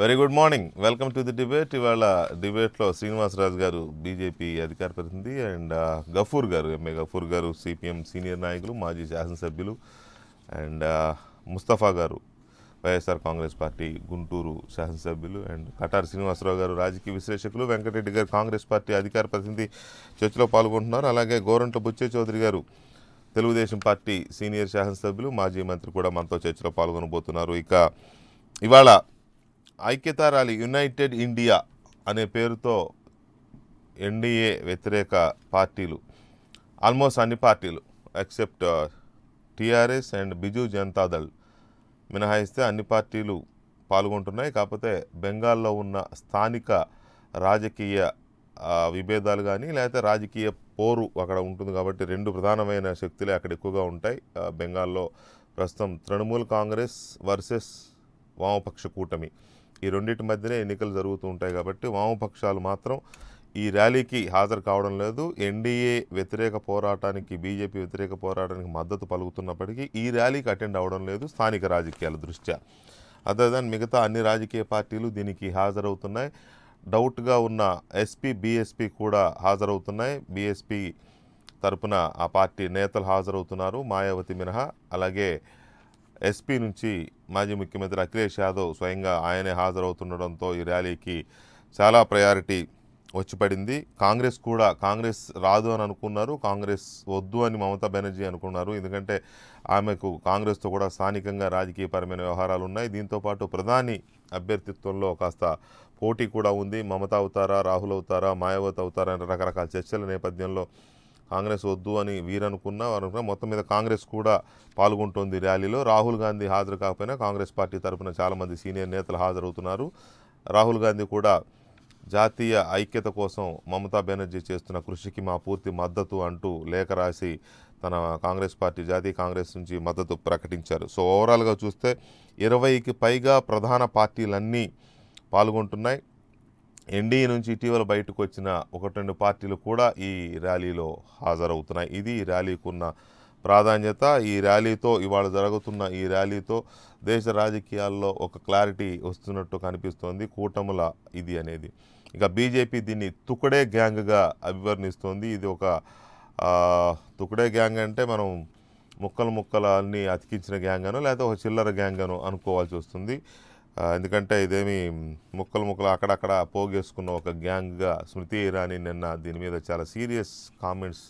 Very good morning. Welcome to the debate. ఇవాళ డిబేట్లో శ్రీనివాసరాజు గారు బీజేపీ అధికార ప్రతినిధి అండ్ గఫూర్ గారు ఎంఏ గఫూర్ గారు సిపిఎం సీనియర్ నాయకులు, మాజీ శాసనసభ్యులు, అండ్ ముస్తఫా గారు వైఎస్ఆర్ కాంగ్రెస్ పార్టీ గుంటూరు శాసనసభ్యులు, అండ్ కటార్ శ్రీనివాసరావు గారు రాజకీయ విశ్లేషకులు, వెంకటరెడ్డి గారు కాంగ్రెస్ పార్టీ అధికార ప్రతినిధి చర్చలో పాల్గొంటున్నారు. అలాగే గోరంట్ల బుచ్చే చౌదరి గారు తెలుగుదేశం పార్టీ సీనియర్ శాసనసభ్యులు, మాజీ మంత్రి కూడా మనతో చర్చలో పాల్గొనబోతున్నారు. ఇక ఇవాళ ఐక్యతా ర్యాలీ యునైటెడ్ ఇండియా అనే పేరుతో ఎన్డీఏ వ్యతిరేక పార్టీలు, ఆల్మోస్ట్ అన్ని పార్టీలు except TRS and Biju Janata Dal మినహాయిస్తే అన్ని పార్టీలు పాల్గొంటున్నాయి. కాకపోతే బెంగాల్లో ఉన్న స్థానిక రాజకీయ విభేదాలు కానీ లేకపోతే రాజకీయ పోరు అక్కడ ఉంటుంది కాబట్టి రెండు ప్రధానమైన శక్తులే అక్కడ ఎక్కువగా ఉంటాయి. బెంగాల్లో ప్రస్తుతం తృణమూల్ కాంగ్రెస్ వర్సెస్ వామపక్ష కూటమి, ఈ రెండింటి మధ్యనే ఎన్నికలు జరుగుతూ ఉంటాయి కాబట్టి వామపక్షాలు మాత్రం ఈ ర్యాలీకి హాజరు కావడం లేదు. ఎన్డీఏ వ్యతిరేక పోరాటానికి, బీజేపీ వ్యతిరేక పోరాటానికి మద్దతు పలుకుతున్నప్పటికీ ఈ ర్యాలీకి అటెండ్ అవ్వడం లేదు స్థానిక రాజకీయాల దృష్ట్యా. అదర్ దాన్ మిగతా అన్ని రాజకీయ పార్టీలు దీనికి హాజరవుతున్నాయి. డౌట్గా ఉన్న ఎస్పీ, బీఎస్పీ కూడా హాజరవుతున్నాయి. బీఎస్పీ తరపున ఆ పార్టీ నేతలు హాజరవుతున్నారు, మాయావతి మినహా. అలాగే ఎస్పీ నుంచి మాజీ ముఖ్యమంత్రి అఖిలేష్ యాదవ్ స్వయంగా ఆయనే హాజరవుతుండడంతో ఈ ర్యాలీకి చాలా ప్రయారిటీ వచ్చి పడింది. కాంగ్రెస్ కూడా, కాంగ్రెస్ రాదు అని అనుకున్నారు, కాంగ్రెస్ వద్దు అని మమతా బెనర్జీ అనుకున్నారు. ఎందుకంటే ఆమెకు కాంగ్రెస్తో కూడా స్థానికంగా రాజకీయపరమైన వ్యవహారాలు ఉన్నాయి. దీంతోపాటు ప్రధాని అభ్యర్థిత్వంలో కాస్త పోటీ కూడా ఉంది. మమతా అవుతారా, రాహుల్ అవుతారా, మాయావతి అవుతారా అనే రకరకాల చర్చల నేపథ్యంలో కాంగ్రెస్ వద్దు అని వీరనుకున్నా మొత్తం మీద కాంగ్రెస్ కూడా పాల్గొంటోంది ర్యాలీలో. రాహుల్ గాంధీ హాజరు కాకపోయినా కాంగ్రెస్ పార్టీ తరఫున చాలామంది సీనియర్ నేతలు హాజరవుతున్నారు. రాహుల్ గాంధీ కూడా జాతీయ ఐక్యత కోసం మమతా బెనర్జీ చేస్తున్న కృషికి మా పూర్తి మద్దతు అంటూ లేఖ రాసి తన కాంగ్రెస్ పార్టీ, జాతీయ కాంగ్రెస్ నుంచి మద్దతు ప్రకటించారు. సో ఓవరాల్గా చూస్తే 20కి పైగా ప్రధాన పార్టీలన్నీ పాల్గొంటున్నాయి. ఎన్డీఏ నుంచి ఇటీవల బయటకు వచ్చిన 1-2 పార్టీలు కూడా ఈ ర్యాలీలో హాజరవుతున్నాయి. ఇది ఈ ర్యాలీకి ఉన్న ప్రాధాన్యత. ఈ ర్యాలీతో, ఇవాళ జరుగుతున్న ఈ ర్యాలీతో దేశ రాజకీయాల్లో ఒక క్లారిటీ వస్తున్నట్టు కనిపిస్తోంది, కూటముల ఇది అనేది. ఇక బీజేపీ దీన్ని తుకడే గ్యాంగ్గా అభివర్ణిస్తోంది. ఇది ఒక తుకడే గ్యాంగ్ అంటే మనం ముక్కలు అన్నీ అతికించిన గ్యాంగ్ అనో లేకపోతే ఒక చిల్లర గ్యాంగ్ అనో అనుకోవాల్సి వస్తుంది. ఎందుకంటే ఇదేమి ముక్కలు అక్కడక్కడ పోగేసుకున్న ఒక గ్యాంగ్గా స్మృతి ఇరానీ నిన్న దీని మీద చాలా సీరియస్ కామెంట్స్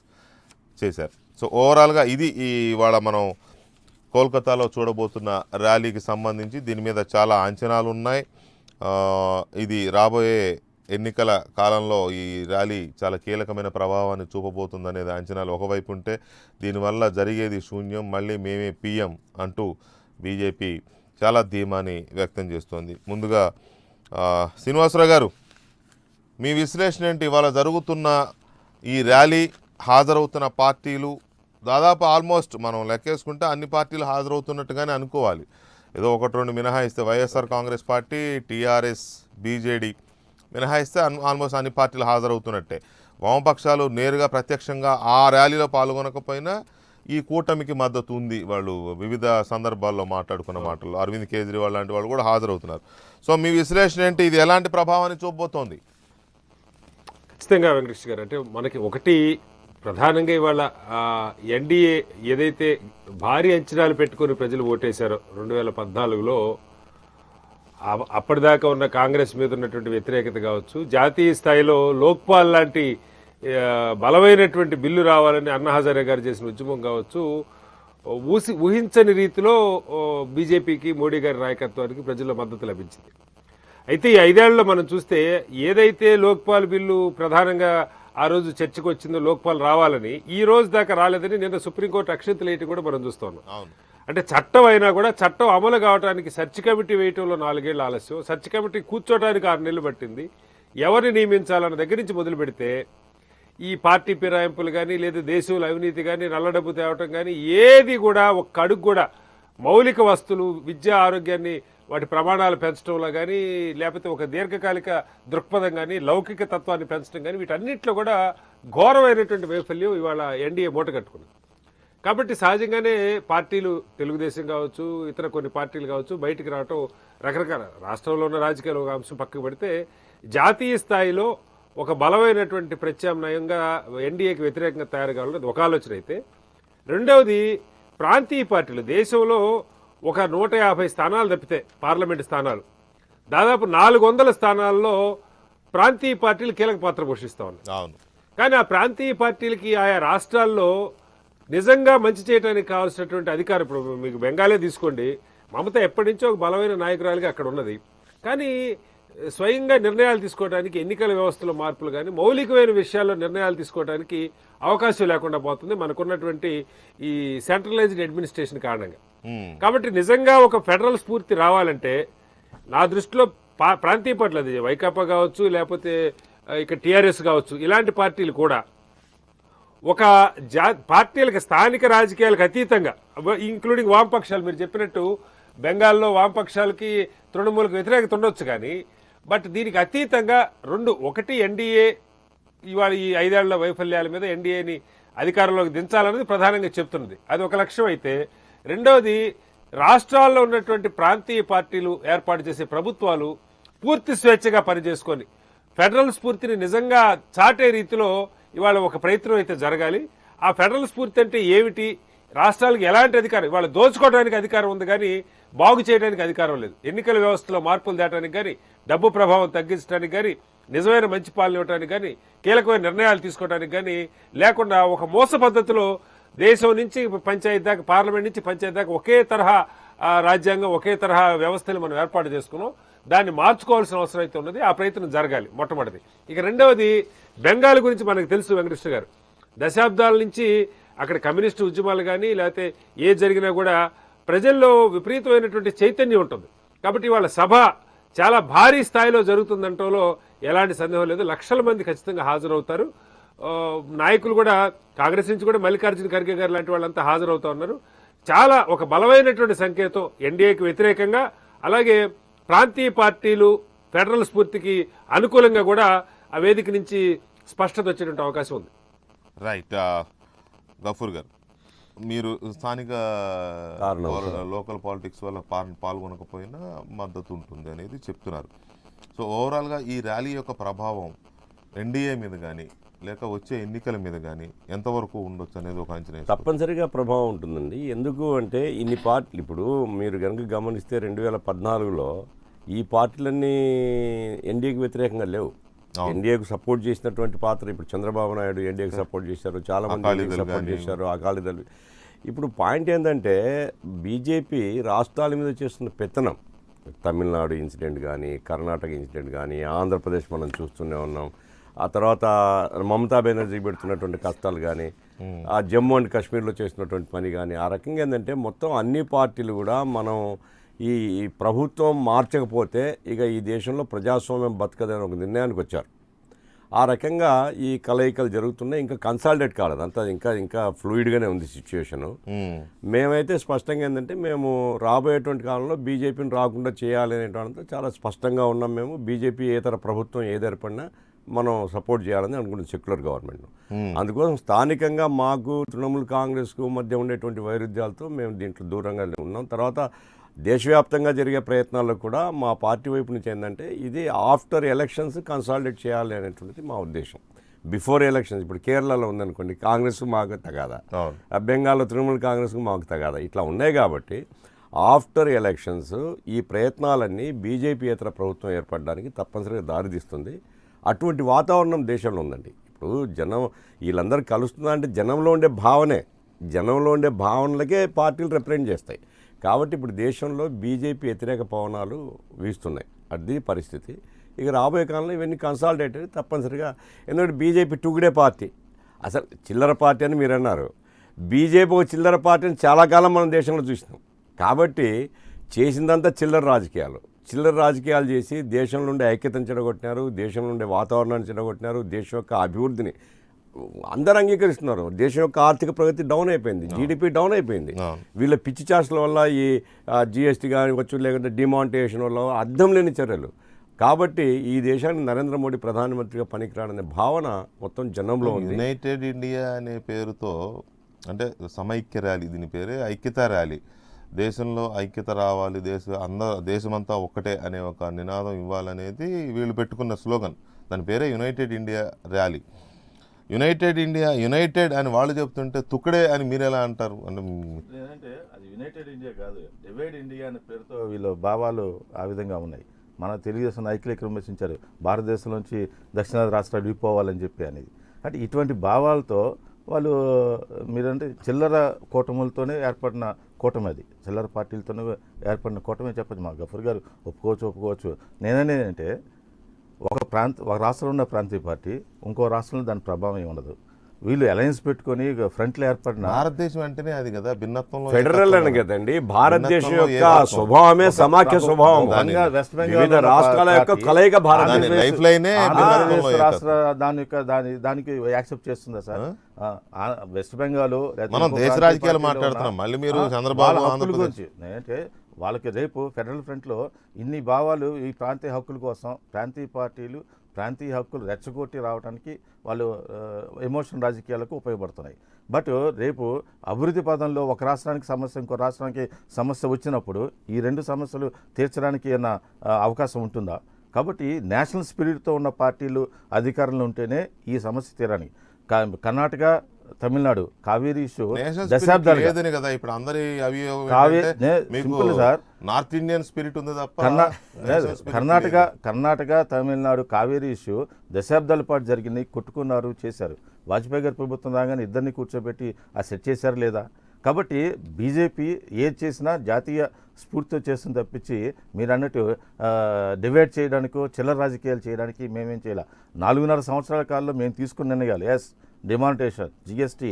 చేశారు. సో ఓవరాల్గా ఇది ఇవాళ మనం కోల్కతాలో చూడబోతున్న ర్యాలీకి సంబంధించి దీని మీద చాలా అంచనాలు ఉన్నాయి. ఇది రాబోయే ఎన్నికల కాలంలో ఈ ర్యాలీ చాలా కీలకమైన ప్రభావాన్ని చూపబోతుందనేది అంచనాలు ఒకవైపు ఉంటే, దీనివల్ల జరిగేది శూన్యం, మళ్ళీ మేమే పీఎం అంటూ బీజేపీ చాలా ధీమాని వ్యక్తం చేస్తోంది. ముందుగా శ్రీనివాసరావు గారు, మీ విశ్లేషణ ఏంటి? ఇవాళ జరుగుతున్న ఈ ర్యాలీ, హాజరవుతున్న పార్టీలు దాదాపు ఆల్మోస్ట్ మనం లెక్కేసుకుంటే అన్ని పార్టీలు హాజరవుతున్నట్టుగానే అనుకోవాలి. ఏదో 1-2 మినహాయిస్తే YSR Congress party, TRS, BJD మినహాయిస్తే ఆల్మోస్ట్ అన్ని పార్టీలు హాజరవుతున్నట్టే. వామపక్షాలు నేరుగా ప్రత్యక్షంగా ఆ ర్యాలీలో పాల్గొనకపోయినా ఈ కూటమికి మద్దతు ఉంది. వాళ్ళు వివిధ సందర్భాల్లో మాట్లాడుకున్న మాటలు, అరవింద్ కేజ్రీవాల్ లాంటి వాళ్ళు కూడా హాజరవుతున్నారు. సో మీ విశ్లేషణ ఏంటి? ఇది ఎలాంటి ప్రభావాన్ని చూపబోతోంది? ఖచ్చితంగా వెంకటేష్ గారు, అంటే మనకి ఒకటి ప్రధానంగా ఇవాళ ఎన్డీఏ ఏదైతే భారీ అంచనాలు పెట్టుకుని ప్రజలు ఓటేశారో 2014లో, అప్పటిదాకా ఉన్న కాంగ్రెస్ మీద ఉన్నటువంటి వ్యతిరేకత కావచ్చు, జాతీయ స్థాయిలో లోక్పాల్ లాంటి బలమైనటువంటి బిల్లు రావాలని అన్నా హజారే గారు చేసిన ఉద్యమం కావచ్చు, ఊహించని రీతిలో బీజేపీకి, మోడీ గారి నాయకత్వానికి ప్రజల్లో మద్దతు లభించింది. అయితే ఈ 5 ఏళ్లలో మనం చూస్తే ఏదైతే లోక్పాల్ బిల్లు ప్రధానంగా ఆ రోజు చర్చకు వచ్చిందో, లోక్పాల్ రావాలని, ఈ రోజు దాకా రాలేదని నిన్న సుప్రీంకోర్టు అక్షంతలు వేయటం కూడా మనం చూస్తున్నాం. అంటే చట్టం అయినా కూడా చట్టం అమలు కావడానికి సెర్చ్ కమిటీ వేయటంలో 4 ఏళ్ళు ఆలస్యం, సెర్చ్ కమిటీ కూర్చోడానికి 6 నెలలు పట్టింది. ఎవరిని నియమించాలన్న దగ్గర నుంచి మొదలు పెడితే ఈ పార్టీ ఫిరాయింపులు కానీ, లేదా దేశంలో అవినీతి కానీ, నల్ల డబ్బు తేవటం కానీ, ఏది కూడా ఒక్క అడుగు కూడా మౌలిక వస్తువులు, విద్య, ఆరోగ్యాన్ని వాటి ప్రమాణాలు పెంచడంలో కానీ, లేకపోతే ఒక దీర్ఘకాలిక దృక్పథం కానీ, లౌకిక తత్వాన్ని పెంచడం కానీ, వీటన్నిటిలో కూడా ఘోరమైనటువంటి వైఫల్యం ఇవాళ ఎన్డీఏ మూట కట్టుకుంది. కాబట్టి సహజంగానే పార్టీలు తెలుగుదేశం కావచ్చు, ఇతర కొన్ని పార్టీలు కావచ్చు బయటికి రావటం రకరకాల రాష్ట్రంలో ఉన్న రాజకీయాలు ఒక అంశం పక్కకు పెడితే జాతీయ స్థాయిలో ఒక బలమైనటువంటి ప్రత్యామ్నాయంగా ఎన్డీఏకి వ్యతిరేకంగా తయారు కావాలన్నది ఒక ఆలోచన అయితే, రెండవది ప్రాంతీయ పార్టీలు దేశంలో ఒక 150 స్థానాలు తప్పితే పార్లమెంటు స్థానాలు దాదాపు 400 స్థానాల్లో ప్రాంతీయ పార్టీలు కీలక పాత్ర పోషిస్తా ఉన్నాయి. అవును. కానీ ఆ ప్రాంతీయ పార్టీలకి ఆయా రాష్ట్రాల్లో నిజంగా మంచి చేయడానికి కావాల్సినటువంటి అధికారం, ఇప్పుడు మీకు బెంగాలే తీసుకోండి, మమత ఎప్పటి నుంచో ఒక బలమైన నాయకురాలుగా అక్కడ ఉన్నది. కానీ స్వయంగా నిర్ణయాలు తీసుకోవడానికి ఎన్నికల వ్యవస్థలో మార్పులు కానీ మౌలికమైన విషయాల్లో నిర్ణయాలు తీసుకోవడానికి అవకాశం లేకుండా పోతుంది మనకున్నటువంటి ఈ సెంట్రలైజ్డ్ అడ్మినిస్ట్రేషన్ కారణంగా. కాబట్టి నిజంగా ఒక ఫెడరల్ స్ఫూర్తి రావాలంటే నా దృష్టిలో ప్రాంతీయ పార్టీలు, అది వైకాపా కావచ్చు లేకపోతే ఇక టీఆర్ఎస్ కావచ్చు, ఇలాంటి పార్టీలు కూడా ఒక పార్టీలకు స్థానిక రాజకీయాలకు అతీతంగా, ఇంక్లూడింగ్ వామపక్షాలు మీరు చెప్పినట్టు బెంగాల్లో వామపక్షాలకి తృణమూలకు వ్యతిరేకత ఉండొచ్చు, కానీ బట్ దీనికి అతీతంగా ఒకటి ఎన్డీఏ ఇవాళ ఈ 5 ఏళ్ల వైఫల్యాల మీద ఎన్డీఏని అధికారంలోకి దించాలన్నది ప్రధానంగా చెప్తున్నది. అది ఒక లక్ష్యం అయితే, రెండవది రాష్ట్రాల్లో ఉన్నటువంటి ప్రాంతీయ పార్టీలు ఏర్పాటు చేసే ప్రభుత్వాలు పూర్తి స్వేచ్ఛగా పనిచేసుకొని ఫెడరల్ స్ఫూర్తిని నిజంగా చాటే రీతిలో ఇవాళ ఒక ప్రయత్నం అయితే జరగాలి. ఆ ఫెడరల్ స్ఫూర్తి అంటే ఏమిటి, రాష్ట్రాలకు ఎలాంటి అధికారం, ఇవాళ దోచుకోవడానికి అధికారం ఉంది కానీ బాగు చేయడానికి అధికారం లేదు. ఎన్నికల వ్యవస్థలో మార్పులు తేవడానికి కానీ, డబ్బు ప్రభావం తగ్గించడానికి కానీ, నిజమైన మంచి పాలన ఇవ్వడానికి కానీ, కీలకమైన నిర్ణయాలు తీసుకోవడానికి కానీ లేకుండా ఒక మోస పద్ధతిలో దేశం నుంచి పంచాయతీ దాకా, పార్లమెంట్ నుంచి పంచాయతీ దాకా ఒకే తరహా రాజ్యాంగం, ఒకే తరహా వ్యవస్థలు మనం ఏర్పాటు చేసుకున్నాం. దాన్ని మార్చుకోవాల్సిన అవసరం అయితే ఉన్నది. ఆ ప్రయత్నం జరగాలి మొట్టమొదటి. ఇక రెండవది బెంగాల్ గురించి మనకు తెలుసు వెంకటేశ్వర గారు, దశాబ్దాల నుంచి అక్కడ కమ్యూనిస్టు ఉద్యమాలు కానీ లేకపోతే ఏ జరిగినా కూడా ప్రజల్లో విపరీతమైనటువంటి చైతన్యం ఉంటుంది. కాబట్టి వాళ్ళ సభ చాలా భారీ స్థాయిలో జరుగుతుందంటలో ఎలాంటి సందేహం లేదు. లక్షల మంది ఖచ్చితంగా హాజరవుతారు. నాయకులు కూడా కాంగ్రెస్ నుంచి కూడా మల్లికార్జున ఖర్గే గారు లాంటి వాళ్ళంతా హాజరవుతా ఉన్నారు. చాలా ఒక బలమైనటువంటి సంకేతం ఎన్డీఏకి వ్యతిరేకంగా, అలాగే ప్రాంతీయ పార్టీలు ఫెడరల్ స్ఫూర్తికి అనుకూలంగా కూడా ఆ వేదిక నుంచి స్పష్టత వచ్చేటువంటి అవకాశం ఉంది. రైట్. గఫూర్ గారు, మీరు స్థానిక లోకల్ పాలిటిక్స్ వల్ల పాల్గొనకపోయినా మద్దతు ఉంటుంది అనేది చెప్తున్నారు. సో ఓవరాల్గా ఈ ర్యాలీ యొక్క ప్రభావం ఎన్డీఏ మీద కానీ లేక వచ్చే ఎన్నికల మీద కానీ ఎంతవరకు ఉండొచ్చు అనేది ఒక అంచనా? తప్పనిసరిగా ప్రభావం ఉంటుందండి. ఎందుకు అంటే ఇన్ని పార్టీలు, ఇప్పుడు మీరు కనుక గమనిస్తే 2014లో ఈ పార్టీలన్నీ ఎన్డీఏకి వ్యతిరేకంగా లేవు. ఎన్డీఏకు సపోర్ట్ చేసినటువంటి పాత్ర, ఇప్పుడు చంద్రబాబు నాయుడు ఎన్డీఏకి సపోర్ట్ చేశారు, చాలా మంది సపోర్ట్ చేశారు, అకాలీదళ్. ఇప్పుడు పాయింట్ ఏంటంటే బీజేపీ రాష్ట్రాల మీద చేస్తున్న పెత్తనం, తమిళనాడు ఇన్సిడెంట్ కానీ, కర్ణాటక ఇన్సిడెంట్ కానీ, ఆంధ్రప్రదేశ్ మనం చూస్తూనే ఉన్నాం. ఆ తర్వాత మమతా బెనర్జీ పెడుతున్నటువంటి కష్టాలు కానీ, ఆ జమ్మూ అండ్ కాశ్మీర్లో చేసినటువంటి పని కానీ, ఆ రకంగా ఏంటంటే మొత్తం అన్ని పార్టీలు కూడా మనం ఈ ప్రభుత్వం మార్చకపోతే ఇక ఈ దేశంలో ప్రజాస్వామ్యం బతకదని ఒక నిర్ణయానికి వచ్చారు. ఆ రకంగా ఈ కలయికలు జరుగుతున్నాయి. ఇంకా కన్సాలిడేట్ కాలేదు, అంతా ఇంకా ఫ్లూయిడ్గానే ఉంది సిచ్యువేషను. మేమైతే స్పష్టంగా ఏంటంటే మేము రాబోయేటువంటి కాలంలో బీజేపీని రాకుండా చేయాలి అనేటువంటి చాలా స్పష్టంగా ఉన్నాం. మేము బీజేపీ ఏతర ప్రభుత్వం ఏది ఏర్పడినా మనం సపోర్ట్ చేయాలని అనుకుంటున్నాం, సెక్యులర్ గవర్నమెంట్. అందుకోసం స్థానికంగా మాకు తృణమూల్ కాంగ్రెస్కు మధ్య ఉండేటువంటి వైరుధ్యాలతో మేము దీంట్లో దూరంగా ఉన్నాం. తర్వాత దేశవ్యాప్తంగా జరిగే ప్రయత్నాల్లో కూడా మా పార్టీ వైపు నుంచి ఏంటంటే ఇది ఆఫ్టర్ ఎలక్షన్స్ కన్సాలిడేట్ చేయాలి అనేటువంటిది మా ఉద్దేశం. బిఫోర్ ఎలక్షన్స్, ఇప్పుడు కేరళలో ఉందనుకోండి, కాంగ్రెస్ మాకు తగాదా, బెంగాల్లో తృణమూల్ కాంగ్రెస్కు మాకు తగాదా, ఇట్లా ఉన్నాయి. కాబట్టి ఆఫ్టర్ ఎలక్షన్స్ ఈ ప్రయత్నాలన్నీ బీజేపీయేతర ప్రభుత్వం ఏర్పడడానికి తప్పనిసరిగా దారితీస్తుంది. అటువంటి వాతావరణం దేశంలో ఉందండి. ఇప్పుడు జనం వీళ్ళందరూ కలుస్తుందా అంటే జనంలో ఉండే భావనలకే పార్టీలు రిప్రజెంట్ చేస్తాయి. కాబట్టి ఇప్పుడు దేశంలో బీజేపీ వ్యతిరేక పవనాలు వీస్తున్నాయి, అది పరిస్థితి. ఇక రాబోయే కాలంలో ఇవన్నీ కన్సాలిడేట్ తప్పనిసరిగా. ఎందుకంటే బీజేపీ టూగుడే పార్టీ, అసలు చిల్లర పార్టీ అని మీరు అన్నారు. బీజేపీ ఒక చిల్లర పార్టీ అని చాలా కాలం మనం దేశంలో చూసినాం. కాబట్టి చేసిందంతా చిల్లర రాజకీయాలు చేసి దేశంలో ఉండే ఐక్యతను చెడగొట్టినారు, దేశంలో ఉండే వాతావరణాన్ని చెడగొట్టినారు, దేశం యొక్క అభివృద్ధిని అందరూ అంగీకరిస్తున్నారు. దేశం యొక్క ఆర్థిక ప్రగతి డౌన్ అయిపోయింది, జీడిపి డౌన్ అయిపోయింది. వీళ్ళ పిచ్చి చార్జ్ల వల్ల ఈ జిఎస్టీ కానివచ్చు, లేకుంటే డిమానిటైజేషన్ వల్ల అర్థం లేని చర్యలు. కాబట్టి ఈ దేశాన్ని నరేంద్ర మోడీ ప్రధానమంత్రిగా పనికిరాడనే భావన మొత్తం జనంలో ఉంది. యునైటెడ్ ఇండియా అనే పేరుతో అంటే సమైక్య ర్యాలీ, దీని పేరే ఐక్యతా ర్యాలీ. దేశంలో ఐక్యత రావాలి, దేశమంతా ఒక్కటే అనే ఒక నినాదం ఇవ్వాలనేది వీళ్ళు పెట్టుకున్న స్లోగన్. దాని పేరే United India rally. United India, United అని వాళ్ళు చెప్తుంటే తుక్కడే అని మీరు ఎలా అంటారు? అంటే లేదంటే అది యునైటెడ్ ఇండియా కాదు, డివైడ్ ఇండియా అనే పేరుతో వీళ్ళ భావాలు ఆ విధంగా ఉన్నాయి. మన తెలుగుదేశం నాయకులు ఇక్కడ విమర్శించారు, భారతదేశంలోంచి దక్షిణాది రాష్ట్రాలు విడిపోవాలని చెప్పి అనేది. అంటే ఇటువంటి భావాలతో వాళ్ళు మీరంటే చిల్లర కూటములతోనే ఏర్పడిన కూటమి, అది చిల్లర పార్టీలతోనే ఏర్పడిన కూటమే చెప్పచ్చు. మా గఫూర్ గారు ఒప్పుకోవచ్చు. నేనేంటే ఒక రాష్ట్రంలో ఉన్న ప్రాంతీయ పార్టీ ఇంకో రాష్ట్రంలో దాని ప్రభావం ఏమి ఉండదు. వీళ్ళు అలయన్స్ పెట్టుకొని ఫ్రంట్లో ఏర్పడిన భారతదేశం అంటేనే అది కదా, భిన్నత్వంలో ఫెడరల్ అని కదండి. భారతదేశం యొక్క స్వభావమే సమాఖ్య స్వభావం, వెస్ట్ బెంగాల్ రాష్ట్రాల యొక్క కలయిక భారతదేశం. లైఫ్ లైనే రాష్ట్ర దానికి యాక్సెప్ట్ చేస్తుందా సార్? వెస్ట్ బెంగాల్ మనం దేశ రాజకీయాలు మాట్లాడుతున్నాం, మళ్ళీ మీరు చంద్రబాబు గురించి అంటే వాళ్ళకి రేపు ఫెడరల్ ఫ్రంట్లో ఇన్ని భావాలు ఈ ప్రాంతీయ హక్కుల కోసం ప్రాంతీయ పార్టీలు ప్రాంతీయ హక్కులు రెచ్చగొట్టి రావడానికి వాళ్ళు ఎమోషన్ రాజకీయాలకు ఉపయోగపడుతున్నాయి. బట్ రేపు అభివృద్ధి పదంలో ఒక రాష్ట్రానికి సమస్య ఇంకో రాష్ట్రానికి సమస్య వచ్చినప్పుడు ఈ రెండు సమస్యలు తీర్చడానికి ఏమైనా అవకాశం ఉంటుందా? కాబట్టి నేషనల్ స్పిరిట్తో ఉన్న పార్టీలు అధికారంలో ఉంటేనే ఈ సమస్య తీరానికి. కర్ణాటక, తమిళనాడు కావేరీ ఇష్యూ దశాబ్దాలు కదా. ఇప్పుడు అందరి simple sir, north Indian spirit ఉంది తప్ప కర్ణాటక తమిళనాడు కావేరీ ఇష్యూ దశాబ్దాల పాటు జరిగింది, కొట్టుకున్నారు, చేశారు. వాజ్పేయి గారి ప్రభుత్వం రాగానే ఇద్దరిని కూర్చోబెట్టి ఆ సెట్ చేశారు లేదా? కాబట్టి బీజేపీ ఏది చేసినా జాతీయ స్ఫూర్తితో చేస్తుంది తప్పించి మీరు అన్నట్టు డివైడ్ చేయడానికో చిల్లర రాజకీయాలు చేయడానికి మేమేం చేయాలి. 4.5 సంవత్సరాల కాలంలో మేము తీసుకున్న నిర్ణయాలు, డిమానిటేషన్, జిఎస్టీ,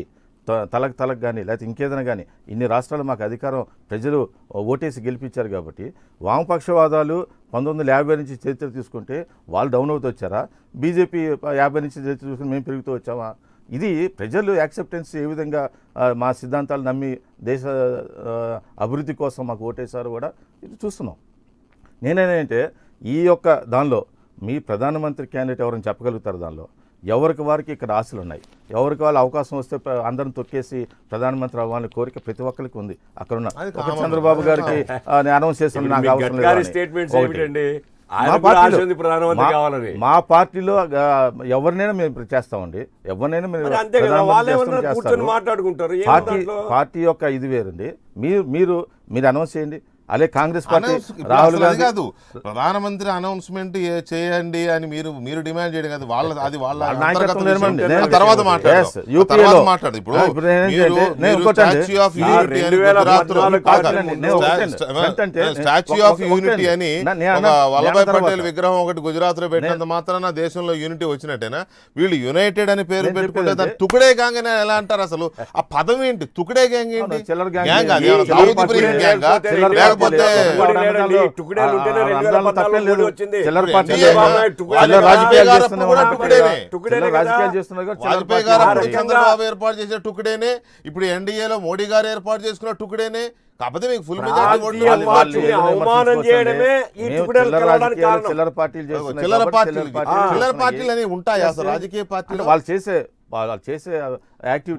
తలకు కానీ లేకపోతే ఇంకేదైనా కానీ ఇన్ని రాష్ట్రాలు మాకు అధికారం ప్రజలు ఓటేసి గెలిపించారు. కాబట్టి వామపక్షవాదాలు 1950 నుంచి చరిత్ర తీసుకుంటే వాళ్ళు డౌన్ అవుతూ వచ్చారా? బీజేపీ 50 నుంచి చరిత్ర తీసుకుని మేము పెరుగుతూ వచ్చామా? ఇది ప్రజలు యాక్సెప్టెన్స్ ఏ విధంగా మా సిద్ధాంతాలు నమ్మి దేశ అభివృద్ధి కోసం మాకు ఓటేశారు కూడా ఇది చూస్తున్నాం. నేనేంటే ఈ యొక్క దానిలో మీ ప్రధానమంత్రి క్యాండిడేట్ ఎవరైనా చెప్పగలుగుతారు? దానిలో ఎవరికి వారికి ఇక్కడ ఆశలు ఉన్నాయి. ఎవరికి వాళ్ళు అవకాశం వస్తే అందరిని తొక్కేసి ప్రధానమంత్రి అవ్వాలని కోరిక ప్రతి ఒక్కరికి ఉంది. అక్కడ ఉన్న చంద్రబాబు గారికి అనౌన్స్ చేస్తున్న నాకు అవసరం లేదు. మా పార్టీలో ఎవరినైనా మేము చేస్తామండి, ఎవరినైనా పార్టీ యొక్క ఇది వేరండి. మీరు అనౌన్స్ చేయండి. అదే కాంగ్రెస్ పార్టీ రాహుల్ గాంధీ కాదు, ప్రధానమంత్రి అనౌన్స్మెంట్ చేయండి అని మీరు డిమాండ్ చేయడం కాదు, అది వాళ్ళ తర్వాత మాట్లాడు. ఇప్పుడు స్టాచ్యూ ఆఫ్ యూనిటీ అని వల్లభాయ్ పటేల్ విగ్రహం ఒకటి గుజరాత్ లో పెట్టినంత మాత్రాన దేశంలో యూనిటీ వచ్చినట్టేనా? వీళ్ళు యునైటెడ్ అని పేరు పెట్టుకుంటే దాన్ని తుకడే గ్యాంగ్ అని ఎలా అంటారు? అసలు ఆ పదం ఏంటి? తుకడే గ్యాంగ్ ఏంటి? చంద్రబాబు ఏర్పాటు చేసిన టుకుడేనే, ఇప్పుడు ఎన్డీఏలో మోడీ గారు ఏర్పాటు చేసుకున్న టుకుడేనే. కాకపోతే మీకు ఫుల్ చిల్లర పార్టీలు అనేవి ఉంటాయి అసలు రాజకీయ పార్టీలు. వాళ్ళు చేసే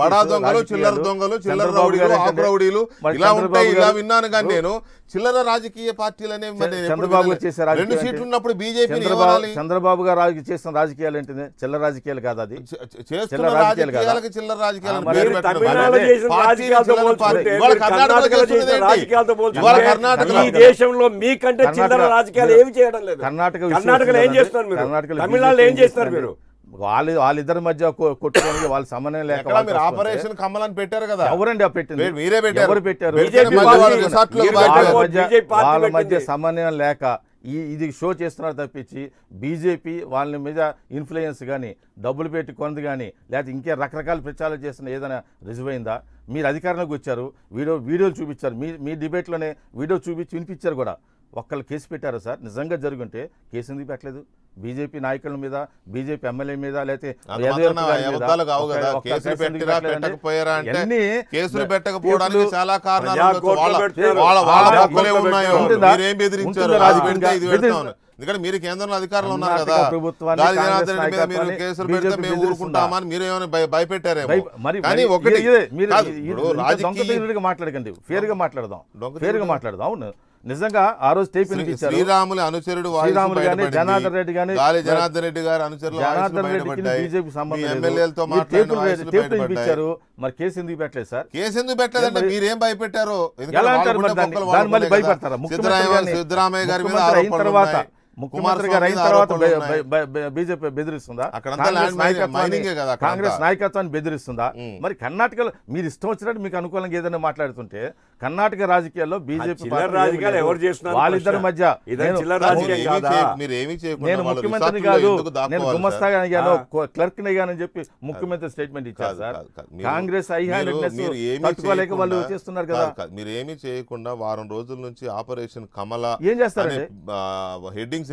బడా దొంగలు, చిల్లర దొంగలు, చిల్లర రౌడీలు, ఆకు రౌడీలు ఇలా ఉంటాయి. ఇలా విన్నాను కానీ నేను చిల్లర రాజకీయ పార్టీలు అనేవి చంద్రబాబు చేసే 2 సీట్లు ఉన్నప్పుడు బీజేపీ చంద్రబాబు గారు చేసిన రాజకీయాలు ఏంటిది? చిల్లర రాజకీయాలు కాదు, అది చిల్లర రాజకీయాలకి చిల్లర రాజకీయాలు. దేశంలో మీకంటే చిల్లర రాజకీయాలు ఏమి చేయడం లేదు. కర్ణాటకలో ఏం చేస్తున్నారు మీరు? తమిళనాడులో ఏం చేస్తున్నారు మీరు? వాళ్ళిద్దరి మధ్య కొట్టుకోవడానికి వాళ్ళ సమన్వయం లేక ఆపరేషన్ కమల్ అని పెట్టారు కదా. ఎవరండి పెట్టింది? మీరే పెట్టారు. ఎవరు పెట్టారు? వాళ్ళ మధ్య సమన్వయం లేక ఇది షో చేస్తున్నారు తప్పించి బీజేపీ వాళ్ళ మీద ఇన్ఫ్లుయెన్స్ కానీ డబ్బులు పెట్టి కొనది కానీ లేకపోతే ఇంకే రకరకాల ప్రచారాలు చేస్తున్న ఏదైనా రుజువు అయిందా? మీరు అధికారంలోకి వచ్చారు, వీడియోలు చూపించారు, మీ డిబేట్లోనే వీడియో చూపించి వినిపించారు కూడా. ఒక్కళ్ళు కేసు పెట్టారు సార్? నిజంగా జరుగుంటే కేసు ఎందుకు పెట్టలేదు? బీజేపీ నాయకుల మీద, బీజేపీ ఎమ్మెల్యే మీద, లేకపోతే కేసులు పెట్టకపోవడానికి చాలా కారణాలు. ఎందుకంటే మీరు కేంద్రంలో అధికారంలో ఉన్నారు కర్ణాటక కదా, ప్రభుత్వాన్ని, గాలి కాంగ్రెస్ జనార్దన్ రెడ్డి మీద మీరు నాయకత్వాన్ని కేసులు పెడితే బీజేపీ మేము బెదిరిస్తుందా? ఊరుకుంటామని మీరేమైనా భయపెట్టారేమో. మరి కానీ ఒకటి మీరు కాదు, ఇది ఇప్పుడు ఇంత రాజకీయ దొంగతిరుగుడుగా మాట్లాడకండి, ఫేర్గా మాట్లాడదాం, దొంగతిరుగుడు ఫేర్గా మాట్లాడదాం. అవును, నిజంగా ఆ రోజు టేప్ ఇచ్చారు. శ్రీరాములు అనుచరుడు శ్రీరాములు గాని, జనార్దన్ రెడ్డి గాని, గాలి జనార్దన్ రెడ్డి గారు అనుచరులు జనార్దన్ రెడ్డికి బీజేపీ సంబంధం లేదు. ఎమ్మెల్యేలతో మీరు టేపులు మాట్లాడిన ఇచ్చారు, మరి కేసు ఎందుకు పెట్టలేదు సార్? కేసు ఎందుకు పెట్టలేదంటే మీరేం భయపెట్టారు? ఎలా అంటారు మరి దాన్ని మళ్ళీ భయపడతారా? సిద్ధరామయ్య గారి మీద ముఖ్యమంత్రి అయిన తర్వాత ఆరోపణలు ముఖ్యమంత్రి గారు అయిన తర్వాత బీజేపీ బెదిరిస్తుందా? కాంగ్రెస్ నాయకత్వాన్ని బెదిరిస్తుందా? మరి కర్ణాటకలో మీరు ఇష్టం వచ్చినట్టు మీకు అనుకూలంగా ఏదైనా మాట్లాడుతుంటే కర్ణాటక రాజకీయాల్లో బీజేపీ వాళ్ళిద్దరి మధ్య నేను ముఖ్యమంత్రిని కాదు, నేను గుమస్తాగా అయ్యాను, క్లర్క్ అయ్యానని చెప్పి ముఖ్యమంత్రి స్టేట్మెంట్ ఇచ్చారు సార్. కాంగ్రెస్ తట్టుకోలేక వాళ్ళు చేస్తున్నారు కదా. మీరు ఏమీ చేయకుండా వారం రోజుల నుంచి ఆపరేషన్ కమల ఏం చేస్తారండి? హెడ్డింగ్స్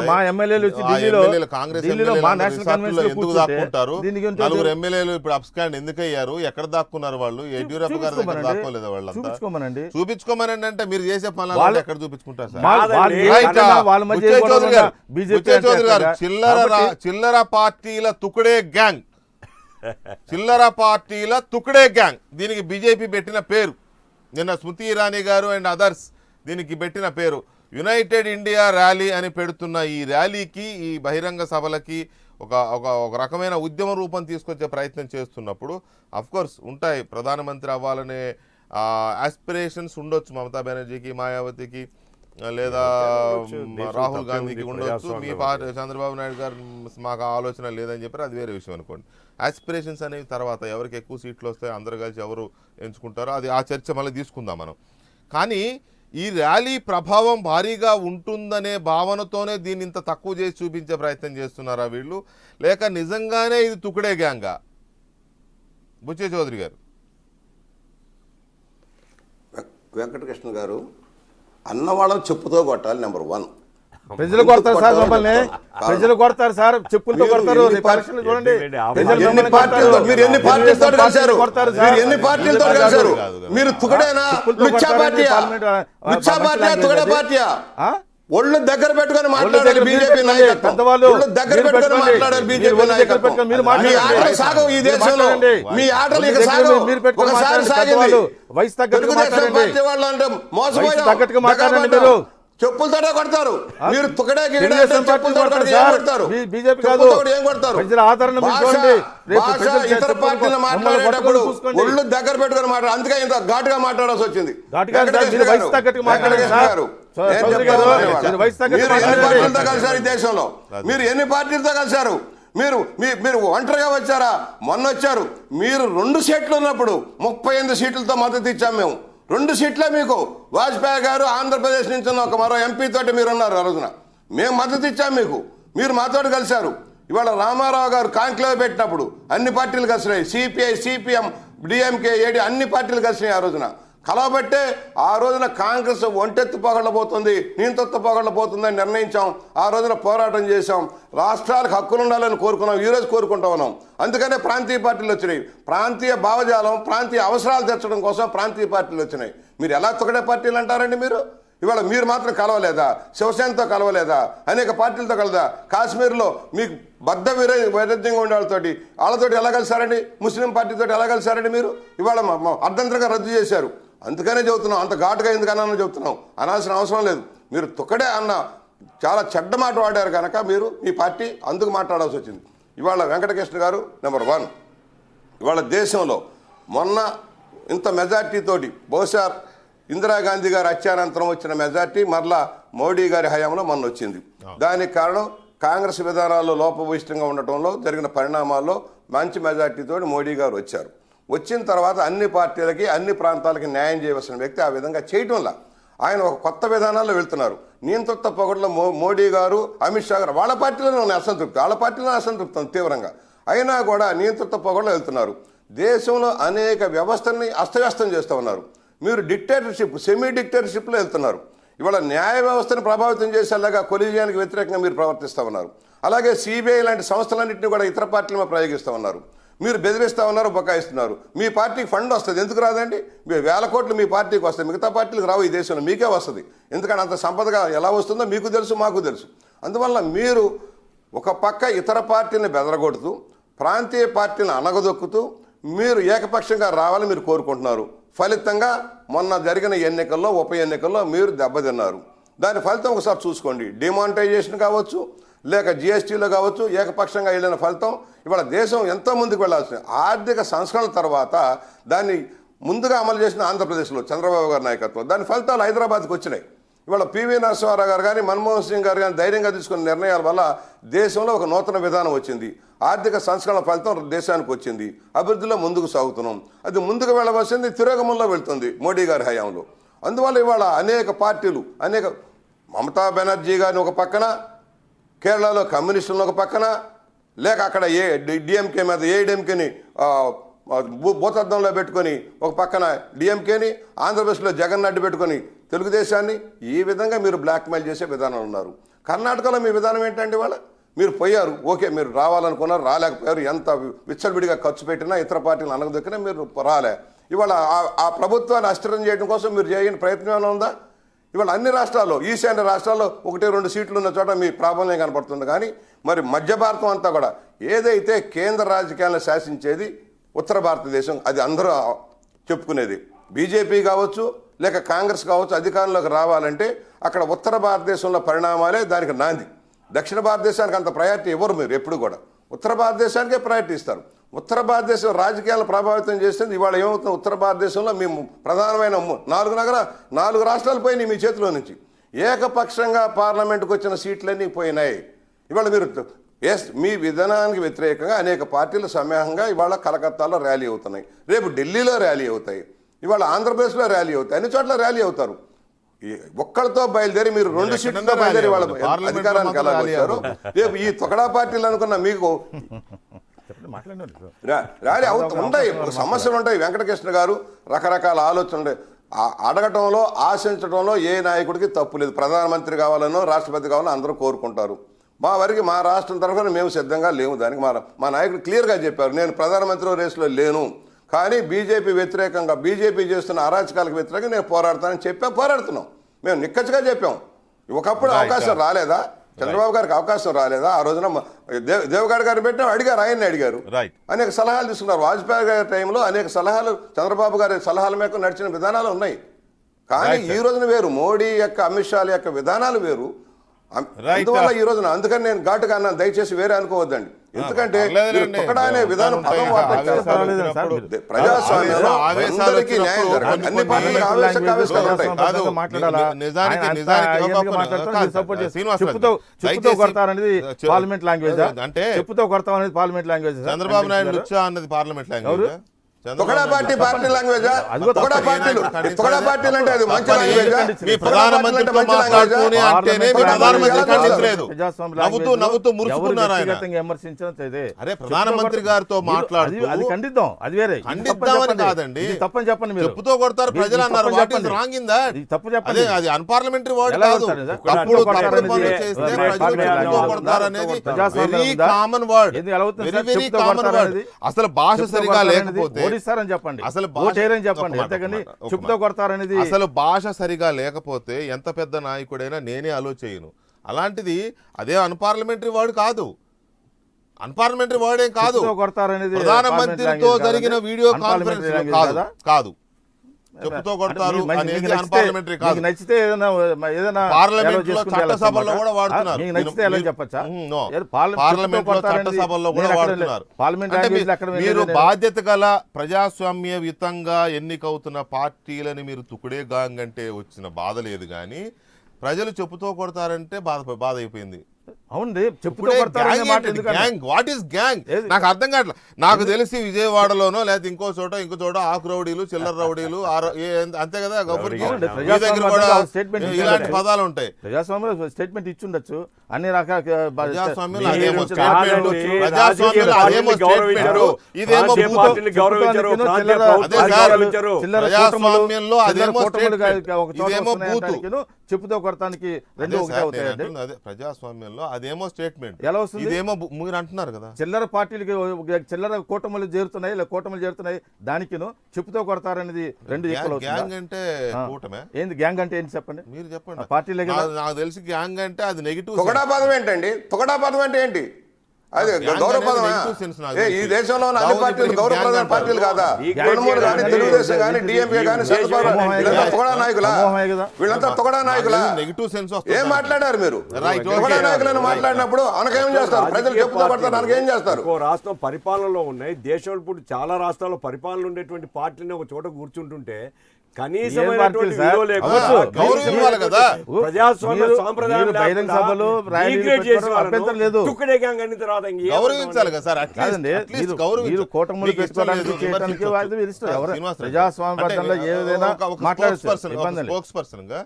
మా ఎమ్మెల్యేలు వచ్చి ఢిల్లీలో మా నేషనల్ కన్వెన్షన్ ఎందుకు దాక్కుంటారు? నలుగురు ఎమ్మెల్యేలు ఇప్పుడు అప్స్కాండ్ ఎందుకు అయ్యారు? ఎక్కడ దాక్కున్నారు వాళ్ళు? యడ్యూరప్ప గారి దగ్గర దాక్కోలేదా వాళ్ళంతా? చూపించుకోమనండి అంటే మీరు చేసే పనులు ఎక్కడ చూపించుకుంటారు సార్? చౌదరి గారు, చిల్లర పార్టీల తుకుడే గ్యాంగ్, చిల్లర పార్టీల తుకుడే గ్యాంగ్ దీనికి బీజేపీ పెట్టిన పేరు. నిన్న స్మృతి ఇరానీ గారు అండ్ అదర్స్ దీనికి పెట్టిన పేరు. యునైటెడ్ ఇండియా ర్యాలీ అని పెడుతున్న ఈ ర్యాలీకి, ఈ బహిరంగ సభలకి ఒక రకమైన ఉద్యమ రూపం తీసుకొచ్చే ప్రయత్నం చేస్తున్నప్పుడు అఫ్కోర్స్ ఉంటాయి, ప్రధానమంత్రి అవ్వాలనే ఆస్పిరేషన్స్ ఉండొచ్చు మమతా బెనర్జీకి, మాయావతికి, లేదా రాహుల్ గాంధీకి ఉండొచ్చు. మీ పార్టీ చంద్రబాబు నాయుడు గారు మాకు ఆలోచన లేదని చెప్పారు, అది వేరే విషయం అనుకోండి. ఆస్పిరేషన్స్ అనేవి తర్వాత ఎవరికి ఎక్కువ సీట్లు వస్తాయో అందరు కలిసి ఎవరు ఎంచుకుంటారో అది ఆ చర్చ మళ్ళీ తీసుకుందాం మనం. కానీ ఈ ర్యాలీ ప్రభావం భారీగా ఉంటుందనే భావనతోనే దీన్ని ఇంత తక్కువ చేసి చూపించే ప్రయత్నం చేస్తున్నారా వీళ్ళు, లేక నిజంగానే ఇది తుకుడే గ్యాంగా? బుచ్చే చౌదరి గారు. వెంకటకృష్ణ గారు, అన్నవాళ్ళని చెప్పుతో కొట్టాలి, నెంబర్ 1. ప్రజలు కొడతారు సార్ మమ్మల్ని, ప్రజలు కొడతారు సార్, చెప్పులతో కొడతారు. చూడండి, ఎన్ని పార్టీలతో కలిశారు? మీరు తుకడేనా? లుచ్చా పార్టీయా? తుకడే పార్టీయా? ఒళ్ళు దగ్గర పెట్టుకొని మాట్లాడాలి బీజేపీ నాయకత్వం, ఒళ్ళు దగ్గర పెట్టుకొని మాట్లాడాలి బీజేపీ నాయకత్వం. మీ ఆటలు సాగవు ఈ దేశంలో, మీ ఆటలు ఇక సాగవు. ఒకసారి సాగింది తెలుగుదేశం పార్టీ వాళ్ళు అంటే మోసపోయాం, చెప్పులతోటే కొడతారు. మీరు తుకడే కొడతారు, బీజేపీ కాదు ఏం కొడతారు? భాష ఇతర పార్టీలు మాట్లాడేటప్పుడు ఒళ్ళు దగ్గర పెట్టుకొని మాట్లాడారు, అందుకే ఇంత ఘాటుగా మాట్లాడాల్సి వచ్చింది. కలిసారు ఈ దేశంలో, మీరు ఎన్ని పార్టీలతో కలిశారు? మీరు ఒంటరిగా వచ్చారా? మొన్న వచ్చారు. మీరు 2 సీట్లు ఉన్నప్పుడు 38 సీట్లతో మద్దతు ఇచ్చాం మేము. 2 సీట్లే మీకు. వాజ్పేయి గారు ఆంధ్రప్రదేశ్ నుంచి ఒక మరో ఎంపీ తోటి మీరున్నారు. ఆ రోజున మేము మద్దతు ఇచ్చాం మీకు, మీరు మాతోటి కలిశారు. ఇవాళ రామారావు గారు కాంక్లేవ్ పెట్టినప్పుడు అన్ని పార్టీలు కలిసినాయి, సిపిఐ, సిపిఎం, డిఎంకే, ఏడి అన్ని పార్టీలు కలిసినాయి. ఆ రోజున కలవబట్టే ఆ రోజున కాంగ్రెస్ ఒంటెత్తు పగలబోతుంది, నీంతెత్తు పగలబోతుందని నిర్ణయించాం. ఆ రోజున పోరాటం చేశాం, రాష్ట్రాలకు హక్కులు ఉండాలని కోరుకున్నాం, ఈరోజు కోరుకుంటా ఉన్నాం. అందుకనే ప్రాంతీయ పార్టీలు వచ్చినాయి. ప్రాంతీయ భావజాలం, ప్రాంతీయ అవసరాలు తెచ్చడం కోసం ప్రాంతీయ పార్టీలు వచ్చినాయి. మీరు ఎలా తుకడే పార్టీలు అంటారండి? ఇవాళ మీరు మాత్రం కలవలేదా? శివసేనతో కలవలేదా? అనేక పార్టీలతో కలదా? కాశ్మీర్లో మీకు బద్ద వైరుధ్యంగా ఉండే వాళ్ళతోటి ఎలా కలిసారండి? ముస్లిం పార్టీతో ఎలా కలిసారండి? మీరు ఇవాళ అర్ధంతరంగా రద్దు చేశారు. అందుకనే చెబుతున్నాం, అంత ఘాటుగా ఎందుకన్నా చెబుతున్నాం, అనాల్సిన అవసరం లేదు. మీరు తుకడే అన్న చాలా చెడ్డ మాట వాడారు కనుక మీరు మీ పార్టీ అందుకు మాట్లాడాల్సి వచ్చింది. ఇవాళ వెంకటకృష్ణ గారు నెంబర్ 1. ఇవాళ దేశంలో మొన్న ఇంత మెజార్టీతోటి, బహుశా ఇందిరాగాంధీ గారి హత్యానంతరం వచ్చిన మెజార్టీ మరలా మోడీ గారి హయాంలో మొన్న వచ్చింది. దానికి కారణం కాంగ్రెస్ విధానాల్లో లోపభూయిష్టంగా ఉండటంలో జరిగిన పరిణామాల్లో మంచి మెజార్టీతో మోడీ గారు వచ్చారు. వచ్చిన తర్వాత అన్ని పార్టీలకి, అన్ని ప్రాంతాలకి న్యాయం చేయవలసిన వ్యక్తి ఆ విధంగా చేయటంలా ఆయన ఒక కొత్త విధానాల్లో వెళ్తున్నారు. నియంతృత్వ పొగడ్లో మోడీ గారు, అమిత్ షా గారు వాళ్ళ పార్టీలోనే అసంతృప్తి, వాళ్ళ పార్టీలోనే అసంతృప్తి తీవ్రంగా అయినా కూడా నియంతృత్వ పొగడ్లో వెళ్తున్నారు. దేశంలో అనేక వ్యవస్థల్ని అస్తవ్యస్తం చేస్తూ ఉన్నారు. మీరు డిక్టేటర్షిప్, సెమీ డిక్టేటర్షిప్లో వెళ్తున్నారు. ఇవాళ న్యాయ వ్యవస్థను ప్రభావితం చేసేలాగా కొలీజియానికి వ్యతిరేకంగా మీరు ప్రవర్తిస్తూ ఉన్నారు. అలాగే సిబిఐ లాంటి సంస్థలన్నింటినీ కూడా ఇతర పార్టీల ప్రయోగిస్తూ ఉన్నారు. మీరు బెదిరిస్తూ ఉన్నారు, బకాయిస్తున్నారు. మీ పార్టీకి ఫండ్ వస్తుంది, ఎందుకు రాదండి? 1000 కోట్లు మీ పార్టీకి వస్తాయి, మిగతా పార్టీలకు రావు. ఈ దేశంలో మీకే వస్తుంది. ఎందుకంటే అంత సంపదగా ఎలా వస్తుందో మీకు తెలుసు, మాకు తెలుసు. అందువల్ల మీరు ఒక పక్క ఇతర పార్టీని బెదరగొడుతూ ప్రాంతీయ పార్టీని అనగదొక్కుతూ మీరు ఏకపక్షంగా రావాలని మీరు కోరుకుంటున్నారు. ఫలితంగా మొన్న జరిగిన ఎన్నికల్లో ఉప ఎన్నికల్లో మీరు దెబ్బతిన్నారు. దాని ఫలితం ఒకసారి చూసుకోండి. డిమానిటైజేషన్ కావచ్చు, లేక జిఎస్టీలో కావచ్చు, ఏకపక్షంగా వెళ్ళిన ఫలితం ఇవాళ దేశం ఎంతో ముందుకు వెళ్లాల్సింది. ఆర్థిక సంస్కరణల తర్వాత దాన్ని ముందుగా అమలు చేసిన ఆంధ్రప్రదేశ్లో చంద్రబాబు గారి నాయకత్వం, దాని ఫలితాలు హైదరాబాద్కి వచ్చినాయి. ఇవాళ పివి నరసింహారావు గారు కానీ మన్మోహన్ సింగ్ గారు కానీ ధైర్యంగా తీసుకున్న నిర్ణయాల వల్ల దేశంలో ఒక నూతన విధానం వచ్చింది. ఆర్థిక సంస్కరణ ఫలితం దేశానికి వచ్చింది. అభివృద్ధిలో ముందుకు సాగుతున్నాం. అది ముందుకు వెళ్ళవలసింది తిరోగమంలో వెళ్తుంది మోడీ గారి హయాంలో. అందువల్ల ఇవాళ అనేక పార్టీలు మమతా బెనర్జీ గారిని ఒక పక్కన, కేరళలో కమ్యూనిస్టులను ఒక పక్కన, లేక అక్కడ డిఎంకే మీద ఏఐడిఎంకేని భూతద్దంలో పెట్టుకొని ఒక పక్కన డిఎంకేని, ఆంధ్రప్రదేశ్లో జగన్ అడ్డు పెట్టుకొని తెలుగుదేశాన్ని, ఈ విధంగా మీరు బ్లాక్మెయిల్ చేసే విధానాలు ఉన్నారు. కర్ణాటకలో మీ విధానం ఏంటంటే ఇవాళ మీరు పోయారు, ఓకే, మీరు రావాలనుకున్నారు, రాలేకపోయారు. ఎంత విచ్చలవిడిగా ఖర్చు పెట్టినా ఇతర పార్టీలు అనగదొక్కినా మీరు రాలే. ఇవాళ ఆ ప్రభుత్వాన్ని అస్థిరం చేయడం కోసం మీరు చేయని ప్రయత్నం ఏమైనా ఉందా? ఇవాళ అన్ని రాష్ట్రాల్లో, ఈశాన్య రాష్ట్రాల్లో 1-2 సీట్లు ఉన్న చోట మీ ప్రాబల్యం కనపడుతుంది. కానీ మరి మధ్య భారతం అంతా కూడా ఏదైతే కేంద్ర రాజకీయాలను శాసించేది ఉత్తర భారతదేశం, అది అందరూ చెప్పుకునేది. బీజేపీ కావచ్చు, లేక కాంగ్రెస్ కావచ్చు, అధికారంలోకి రావాలంటే అక్కడ ఉత్తర భారతదేశంలో పరిణామాలే దానికి నాంది. దక్షిణ భారతదేశానికి అంత ప్రయారిటీ ఇవ్వరు మీరు ఎప్పుడు కూడా. ఉత్తర భారతదేశానికే ప్రయారిటీ ఇస్తారు. ఉత్తర భారతదేశం రాజకీయాలను ప్రభావితం చేస్తుంది. ఇవాళ ఏమవుతుంది, ఉత్తర భారతదేశంలో మేము ప్రధానమైన 4 రాష్ట్రాలు పోయినాయి మీ చేతిలో నుంచి. ఏకపక్షంగా పార్లమెంటుకు వచ్చిన సీట్లన్నీ పోయినాయి. ఇవాళ మీరు మీ విధానానికి వ్యతిరేకంగా అనేక పార్టీలు సమూహంగా ఇవాళ కలకత్తాలో ర్యాలీ అవుతున్నాయి, రేపు ఢిల్లీలో ర్యాలీ అవుతాయి, ఇవాళ ఆంధ్రప్రదేశ్లో ర్యాలీ అవుతాయి, అన్ని చోట్ల ర్యాలీ అవుతారు. ఒక్కడితో బయలుదేరి మీరు 2 సీట్లతో బయలుదేరి వాళ్ళ అధికారానికి ఎలా వచ్చారు? రేపు ఈ తొకడా పార్టీలు అనుకున్న మీకు ర్యాలీ ఉంటాయి, సమస్యలు ఉంటాయి. వెంకటకృష్ణ గారు రకరకాల ఆలోచనలు ఉంటాయి. అడగటంలో, ఆశించడంలో ఏ నాయకుడికి తప్పు లేదు. ప్రధానమంత్రి కావాలనో రాష్ట్రపతి కావాలనో అందరూ కోరుకుంటారు. మా వరకు మా రాష్ట్రం తరఫున మేము సిద్ధంగా లేము. దానికి మా నాయకుడు క్లియర్గా చెప్పారు, నేను ప్రధానమంత్రి రేసులో లేను, కానీ బీజేపీ వ్యతిరేకంగా, బీజేపీ చేస్తున్న అరాచకాలకు వ్యతిరేకంగా నేను పోరాడతానని పోరాడుతున్నాం. మేము నిక్కచ్చిగా చెప్పాం. ఒకప్పుడు అవకాశం రాలేదా? చంద్రబాబు గారికి అవకాశం రాలేదా? ఆ రోజున దేవగౌడ గారిని పెట్టినా అడిగారు, ఆయన్ని అడిగారు, అనేక సలహాలు తీసుకున్నారు. వాజ్పేయి గారి టైంలో అనేక సలహాలు, చంద్రబాబు గారి సలహాల మేరకు నడిచిన విధానాలు ఉన్నాయి. కానీ ఈ రోజున వేరు, మోడీ యొక్క, అమిత్ షా యొక్క విధానాలు వేరు. అందువల్ల ఈ రోజున, అందుకని నేను ఘాటుగా అన్నాను, దయచేసి వేరే అనుకోవద్దండి. ఎందుకంటే తొక్కడా అనే విధానం పదం ప్రజాస్వామ్యంలో అందరికీ న్యాయం జరగాలి. అన్ని పార్టీలకు ఆవేశాలు పార్లమెంట్ లాంగ్వేజ్ అంటే చెప్పుతో కొడతాం అనేది పార్లమెంట్ లాంగ్వేజ్. చంద్రబాబు నాయుడు లుచ్చా అన్నది పార్లమెంట్ లాంగ్వేజ్. తొకడా పార్టీ లాంగ్వేజా? తొకడా పార్టీలు అంటే అది మంచి లాంగ్వేజా? మీ ప్రధానమంత్రితో మాట్లాడుతూనే అంటేనే మీ ప్రధానమంత్రి ఖండించలేదు, నవ్వుతూ మురుచుకున్నారు ఆయన. అరే ప్రధానమంత్రి గారితో మాట్లాడుతూ అది ఖండిద్దాం, అది వేరే. ఖండిద్దామని కాదండి, తప్పుని చెప్పండి. మీరు చెప్పుతో కొడతారు ప్రజలు అన్నారు. What is wrong in that? తప్పు చెప్పండి. అది అన్పార్లమెంటరీ వర్డ్ కాదు. తప్పుడు పనులు చేస్తే ప్రజలు చెప్పుతో కొడతారు అనేది very common word, very common word. అసలు భాష సరిగా లేకపోతే చెప్పండి, అసలు చెప్పండి, అంతేగాని చెప్పుతో కొడతారనేది. అసలు భాష సరిగా లేకపోతే ఎంత పెద్ద నాయకుడైనా నేనే ఆలోచన. అలాంటిది అదే అన్పార్లమెంటరీ వర్డ్ కాదు, అన్పార్లమెంటరీ వర్డ్ ఏం కాదు. ప్రధానమంత్రితో జరిగిన వీడియో కాన్ఫరెన్స్ కాదు. చెప్పుతో కొడతారు అనేది అన్పార్లమెంటరీ కాదు. నచ్చితే ఏదైనా పార్లమెంట్ లో చట్టసభల్లో కూడా వాడుతున్నారు. పార్లమెంట్ లో చట్టసభల్లో కూడా వాడుతున్నారు. మీరు బాధ్యత గల ప్రజాస్వామ్యయుతంగా ఎన్నికవుతున్న పార్టీలని మీరు తుకుడే గాంగ్ అంటే వచ్చిన బాధ లేదు, కానీ ప్రజలు చెప్పుతో కొడతారంటే బాధ అయిపోయింది. అవునండి, వాట్ ఈస్ గ్యాంగ్ నాకు అర్థం కావట్లేదు. నాకు తెలిసి విజయవాడలోనో లేకపోతే ఇంకో చోట ఆకు రౌడీలు, చిల్లర రౌడీలు, అంతే కదా. గబ్బురికి మీ దగ్గర కూడా ఇలాంటి పదాలు ఉంటాయి. ప్రజాస్వామ్యంలో స్టేట్మెంట్ ఇచ్చుండొచ్చు, అన్ని రకాల ప్రజాస్వామ్యంలో అదేమో స్టేట్మెంట్, ప్రజాస్వామ్యంలో అదేమో స్టేట్మెంట్, ఇదేమో బూతు. చెప్పుతో కొడతానికి రెండు ఒకటే అవుతాయండి. ప్రజాస్వామ్యంలో అది అదేమో స్టేట్మెంట్, ఎలా వస్తుంది? ఇదేమో మీరు అంటున్నారు కదా చిల్లర పార్టీలకి చిల్లర కూటములు చేరుతున్నాయి ఇలా కూటములు చేరుతున్నాయి, దానికిను చెప్పుతో కొడతారనేది రెండు ఎక్కువ గ్యాంగ్ అంటే కూటమే. ఏంది గ్యాంగ్ అంటే ఏంటి చెప్పండి, మీరు చెప్పండి. పార్టీలే కదా. నాకు తెలిసి గ్యాంగ్ అంటే అది నెగిటివ్. పొగడా పదం ఏంటండి? పొగడా పదం అంటే ఏంటి? అది గౌరవపదమా? ఈ దేశంలో ఉన్న అన్ని పార్టీలు గౌరవప్రదమైన పార్టీలు కాదా? తృణమూల్ కానీ, తెలుగుదేశం కానీ, డిఎంకే కానీ, వీళ్ళంతా తొగడా నాయకులా? వీళ్ళంతా తొగడా నాయకులా? నెగిటివ్ సెన్స్ ఏం మాట్లాడారు మీరు? తొగడా నాయకులను మాట్లాడినప్పుడు అనకేం చేస్తారు? ప్రజలు చెప్పుతో పడతారు, అనకేం చేస్తారు? ఒక్కో రాష్ట్రం పరిపాలనలో ఉన్నాయి. దేశంలో ఇప్పుడు చాలా రాష్ట్రాల్లో పరిపాలన ఉండేటువంటి పార్టీని ఒక చోట కూర్చుంటుంటే కనీసమైనటువంటి విలువ లేకుండా గౌరవం ఇవ్వాలి కదా. ప్రజాస్వామ్య సాంప్రదాయం బహిరంగ సభలు అభ్యంతరం లేదు, తుక్కడే గ్యాంగ్ అన్న తర్వాత గౌరవించాలి కదా సార్. మీరు కూటములు పెట్టుకోవడానికి చేయడానికి ప్రజాస్వామ్యంలో ఏదైనా మాట్లాడచ్చు. స్పోక్స్ పర్సన్ గా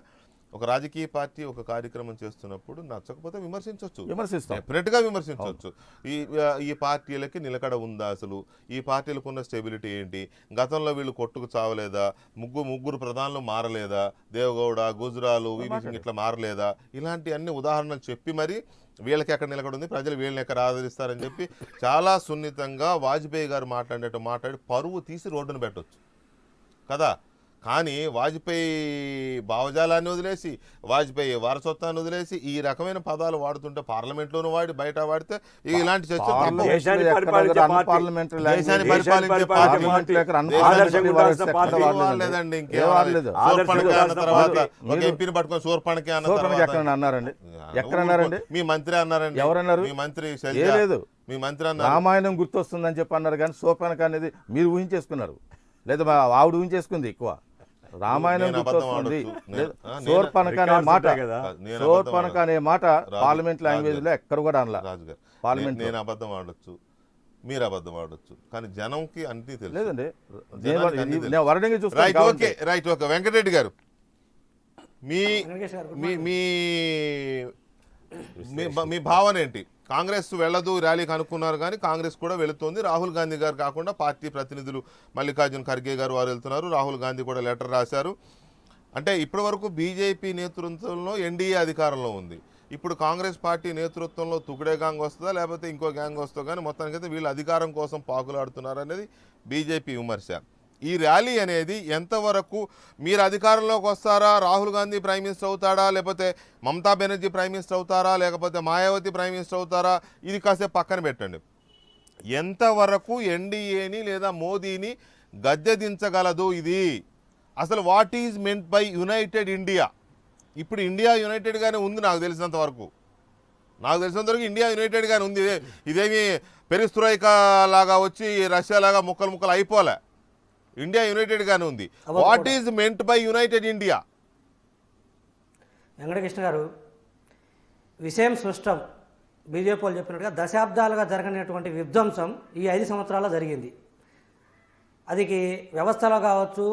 ఒక రాజకీయ పార్టీ ఒక కార్యక్రమం చేస్తున్నప్పుడు నచ్చకపోతే విమర్శించవచ్చు, డెఫినెట్ గా విమర్శించవచ్చు. ఈ పార్టీలకి నిలకడ ఉందా, అసలు ఈ పార్టీలకు ఉన్న స్టెబిలిటీ ఏంటి, గతంలో వీళ్ళు కొట్టుకు చావలేదా, ముగ్గురు ప్రధానులు మారలేదా, దేవగౌడ, గుజరాలు, ఇట్లా మారలేదా, ఇలాంటి అన్ని ఉదాహరణలు చెప్పి మరి వీళ్ళకి ఎక్కడ నిలకడ ఉంది, ప్రజలు వీళ్ళని ఎక్కడ ఆదరిస్తారని చెప్పి చాలా సున్నితంగా వాజ్పేయి గారు మాట్లాడి పరువు తీసి రోడ్డును పెట్టవచ్చు కదా. కానీ వాజ్పేయి భావజాలాన్ని వదిలేసి, వాజ్పేయి వారసత్వాన్ని వదిలేసి ఈ రకమైన పదాలు వాడుతుంటే పార్లమెంట్లోనూ వాడి బయట వాడితే ఇలాంటి చర్చ లేదండి. ఒక ఎంపీని పట్టుకొని సూర్పణకి అన్నారండి, ఎక్కడ అన్నారండి? మీ మంత్రి అన్నారండి. ఎవరన్నారు? మీ మంత్రి లేదు, మీ మంత్రి అన్నారు రామాయణం గుర్తొస్తుందని చెప్పి అన్నారు, కానీ సూర్పణక అనేది మీరు ఊహించేసుకున్నారు, లేదా ఆవిడ ఊహించేసుకుంది. ఎక్కువ రామాయణం గుర్తొస్తుంది. శూర్పణఖ అనే మాట, శూర్పణఖ అనే మాట పార్లమెంట్ లాంగ్వేజ్ లో ఎక్కడ కూడా అనలా. పార్లమెంట్ నేను అబద్ధం ఆడొచ్చు, మీరు అబద్ధం ఆడొచ్చు, కానీ జనంకి అన్ని తెలుసు. లేదండి, wording right okay right okay. Venkatareddy గారు, మీ భావన ఏంటి? కాంగ్రెస్ వెళ్ళదు ర్యాలీకి అనుకున్నారు, కానీ కాంగ్రెస్ కూడా వెళుతోంది. రాహుల్ గాంధీ గారు కాకుండా పార్టీ ప్రతినిధులు మల్లికార్జున్ ఖర్గే గారు వారు వెళ్తున్నారు. రాహుల్ గాంధీ కూడా లెటర్ రాశారు. అంటే ఇప్పటి వరకు బీజేపీ నేతృత్వంలో ఎన్డీఏ అధికారంలో ఉంది. ఇప్పుడు కాంగ్రెస్ పార్టీ నేతృత్వంలో తుగడే గ్యాంగ్ వస్తుందా లేకపోతే ఇంకో గ్యాంగ్ వస్తుందో, కానీ మొత్తానికైతే వీళ్ళు అధికారం కోసం పాకులాడుతున్నారు అనేది బీజేపీ విమర్శ. ఈ ర్యాలీ అనేది ఎంతవరకు మీరు అధికారంలోకి వస్తారా, రాహుల్ గాంధీ ప్రైమ్ మినిస్టర్ అవుతాడా, లేకపోతే మమతా బెనర్జీ ప్రైమ్ మినిస్టర్ అవుతారా, లేకపోతే మాయావతి ప్రైమ్ మినిస్టర్ అవుతారా, ఇది కాసేపు పక్కన పెట్టండి. ఎంతవరకు ఎన్డీఏని లేదా మోదీని గద్దె దించగలదు ఇది? అసలు what is meant by United India? ఇప్పుడు ఇండియా యునైటెడ్గానే ఉంది నాకు తెలిసినంత వరకు ఇండియా యునైటెడ్గానే ఉంది. ఇదేమి పెరిస్త్రోయికా లాగా వచ్చి రష్యా లాగా ముక్కలు అయిపోలే, ఇండియా యునైటెడ్ గానే ఉంది. What is meant by United India? Venkatakrishna గారు, విషయం స్పష్టం. బీజేపీ వాళ్ళు చెప్పినట్టుగా దశాబ్దాలుగా జరగనటువంటి విధ్వంసం ఈ 5 సంవత్సరాల్లో జరిగింది. అది వ్యవస్థలో కావచ్చు,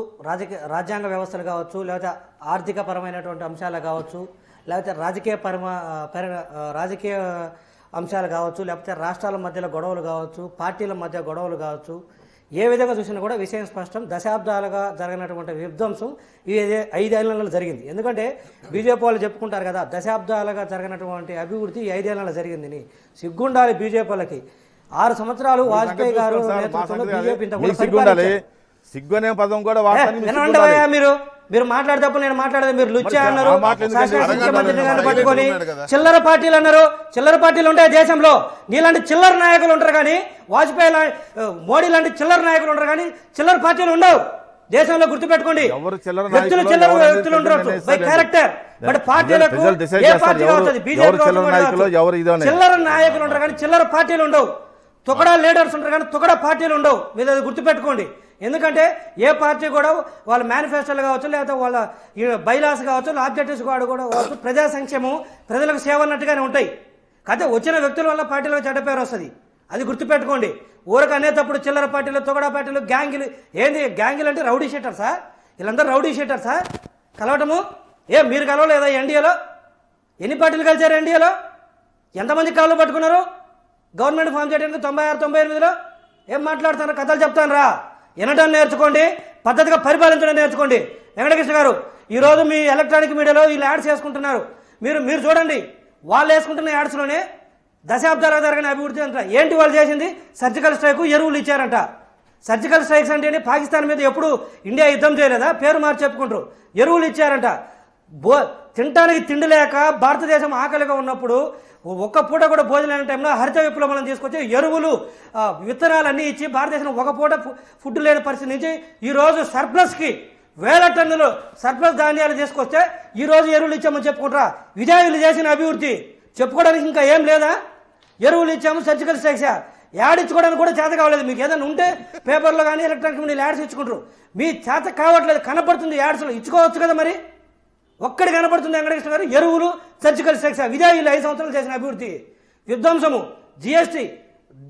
రాజ్యాంగ వ్యవస్థలు కావచ్చు, లేకపోతే ఆర్థిక పరమైనటువంటి అంశాలు కావచ్చు, లేకపోతే రాజకీయ అంశాలు కావచ్చు, లేకపోతే రాష్ట్రాల మధ్యలో గొడవలు కావచ్చు, పార్టీల మధ్య గొడవలు కావచ్చు, ఏ విధంగా చూసినా కూడా విషయం స్పష్టం. దశాబ్దాలుగా జరిగినటువంటి విధ్వంసం ఈ 5 ఏళ్లలో జరిగింది. ఎందుకంటే బీజేపీ వాళ్ళు చెప్పుకుంటారు కదా, దశాబ్దాలుగా జరిగినటువంటి అభివృద్ధి ఈ 5 ఏళ్లలో జరిగిందని. సిగ్గుండాలి బీజేపీ వాళ్ళకి. 6 సంవత్సరాలు వాజ్పేయి గారు నేతృత్వంలో బీజేపీ సిగ్గునే పదం కూడా మీరు మాట్లాడేటప్పుడు నేను మాట్లాడేది మీరు లుచ్చా అన్నారు, ముఖ్యమంత్రి గారిని పట్టుకొని చిల్లర పార్టీలు అన్నారు. చిల్లర పార్టీలు ఉంటాయి దేశంలో, నీలాంటి చిల్లర నాయకులు ఉంటారు, కానీ వాజ్పేయి మోడీ లాంటి చిల్లర నాయకులు ఉంటారు, కానీ చిల్లర పార్టీలు ఉండవు దేశంలో. గుర్తుపెట్టుకోండి, వ్యక్తులు చిల్లర వ్యక్తులు ఉండరు బై క్యారెక్టర్, బట్ పార్టీలకు ఏ పార్టీ కావచ్చు, బీజేపీ చిల్లర నాయకులు ఉంటారు కానీ చిల్లర పార్టీలు ఉండవు. తొకడా లీడర్స్ ఉంటారు కానీ తొకడా పార్టీలు ఉండవు. మీరు అది గుర్తుపెట్టుకోండి. ఎందుకంటే ఏ పార్టీ కూడా వాళ్ళ మేనిఫెస్టోలు కావచ్చు, లేకపోతే వాళ్ళ బైలాస్ కావచ్చు, ఆబ్జెక్టివ్స్ కూడా కావచ్చు, ప్రజా సంక్షేమం, ప్రజలకు సేవ అన్నట్టుగానే ఉంటాయి. కాకపోతే వచ్చిన వ్యక్తుల వల్ల పార్టీలకు చెడ్డ పేరు వస్తుంది, అది గుర్తుపెట్టుకోండి. ఊరికి అనేటప్పుడు చిల్లర పార్టీలు, తొగడా పార్టీలు, గ్యాంగులు. ఏంది గ్యాంగులు అంటే? రౌడీ షీటర్సా? వీళ్ళందరూ రౌడీ షీటర్సా? కలవటము మీరు కలవలేదా ఎన్డీఏలో? ఎన్ని పార్టీలు కలిసారు ఎన్డీఏలో? ఎంతమంది కాళ్ళు పట్టుకున్నారు గవర్నమెంట్ ఫామ్ చేయడానికి 96-98లో? ఏం మాట్లాడుతున్నారు? కథలు చెప్తాను రా. వినడం నేర్చుకోండి, పద్ధతిగా పరిపాలించడం నేర్చుకోండి. వెంకటకృష్ణ గారు, ఈరోజు మీ ఎలక్ట్రానిక్ మీడియాలో వీళ్ళు యాడ్స్ చేసుకుంటున్నారు. మీరు చూడండి, వాళ్ళు వేసుకుంటున్న యాడ్స్లోనే దశాబ్దాలుగా జరగని అభివృద్ధి అంట. ఏంటి వాళ్ళు చేసింది? సర్జికల్ స్ట్రైక్, ఎరువులు ఇచ్చారంట. సర్జికల్ స్ట్రైక్స్ అంటే పాకిస్తాన్ మీద ఎప్పుడు ఇండియా యుద్ధం చేయలేదా? పేరు మార్చి చెప్పుకుంటారు. ఎరువులు ఇచ్చారంట. తినటానికి తిండి లేక భారతదేశం ఆకలిగా ఉన్నప్పుడు ఒక్క పూట కూడా భోజనం టైంలో హరిత విప్లవం తీసుకొచ్చి ఎరువులు విత్తనాలన్నీ ఇచ్చి భారతదేశం ఒక పూట ఫుడ్ లేని పరిస్థితి నుంచి ఈరోజు సర్ప్లస్కి వేల టన్నులు సర్ప్లస్ ధాన్యాలు తీసుకొస్తే ఈరోజు ఎరువులు ఇచ్చామని చెప్పుకుంటారా? ఇదే వీళ్ళు చేసిన అభివృద్ధి. చెప్పుకోవడానికి ఇంకా ఏం లేదా? ఎరువులు ఇచ్చాము, సర్జికల్ స్ట్రైక్స్ యాడ్ ఇచ్చుకోవడానికి కూడా చేత కావలేదు. మీకు ఏదైనా ఉంటే పేపర్లో కానీ ఎలక్ట్రానిక్ మీడియాలో యాడ్స్ ఇచ్చుకుంటారు. మీ చేత కావట్లేదు, కనపడుతుంది యాడ్స్లో, ఇచ్చుకోవచ్చు కదా. మరి ఒక్కడి కనపడుతుంది వెంకటకృష్ణ గారు, ఎరువులు, సర్జికల్ స్ట్రైక్స్. ఇదే వీళ్ళు 5 సంవత్సరాలు చేసిన అభివృద్ధి. విధ్వంసము, జిఎస్టీ,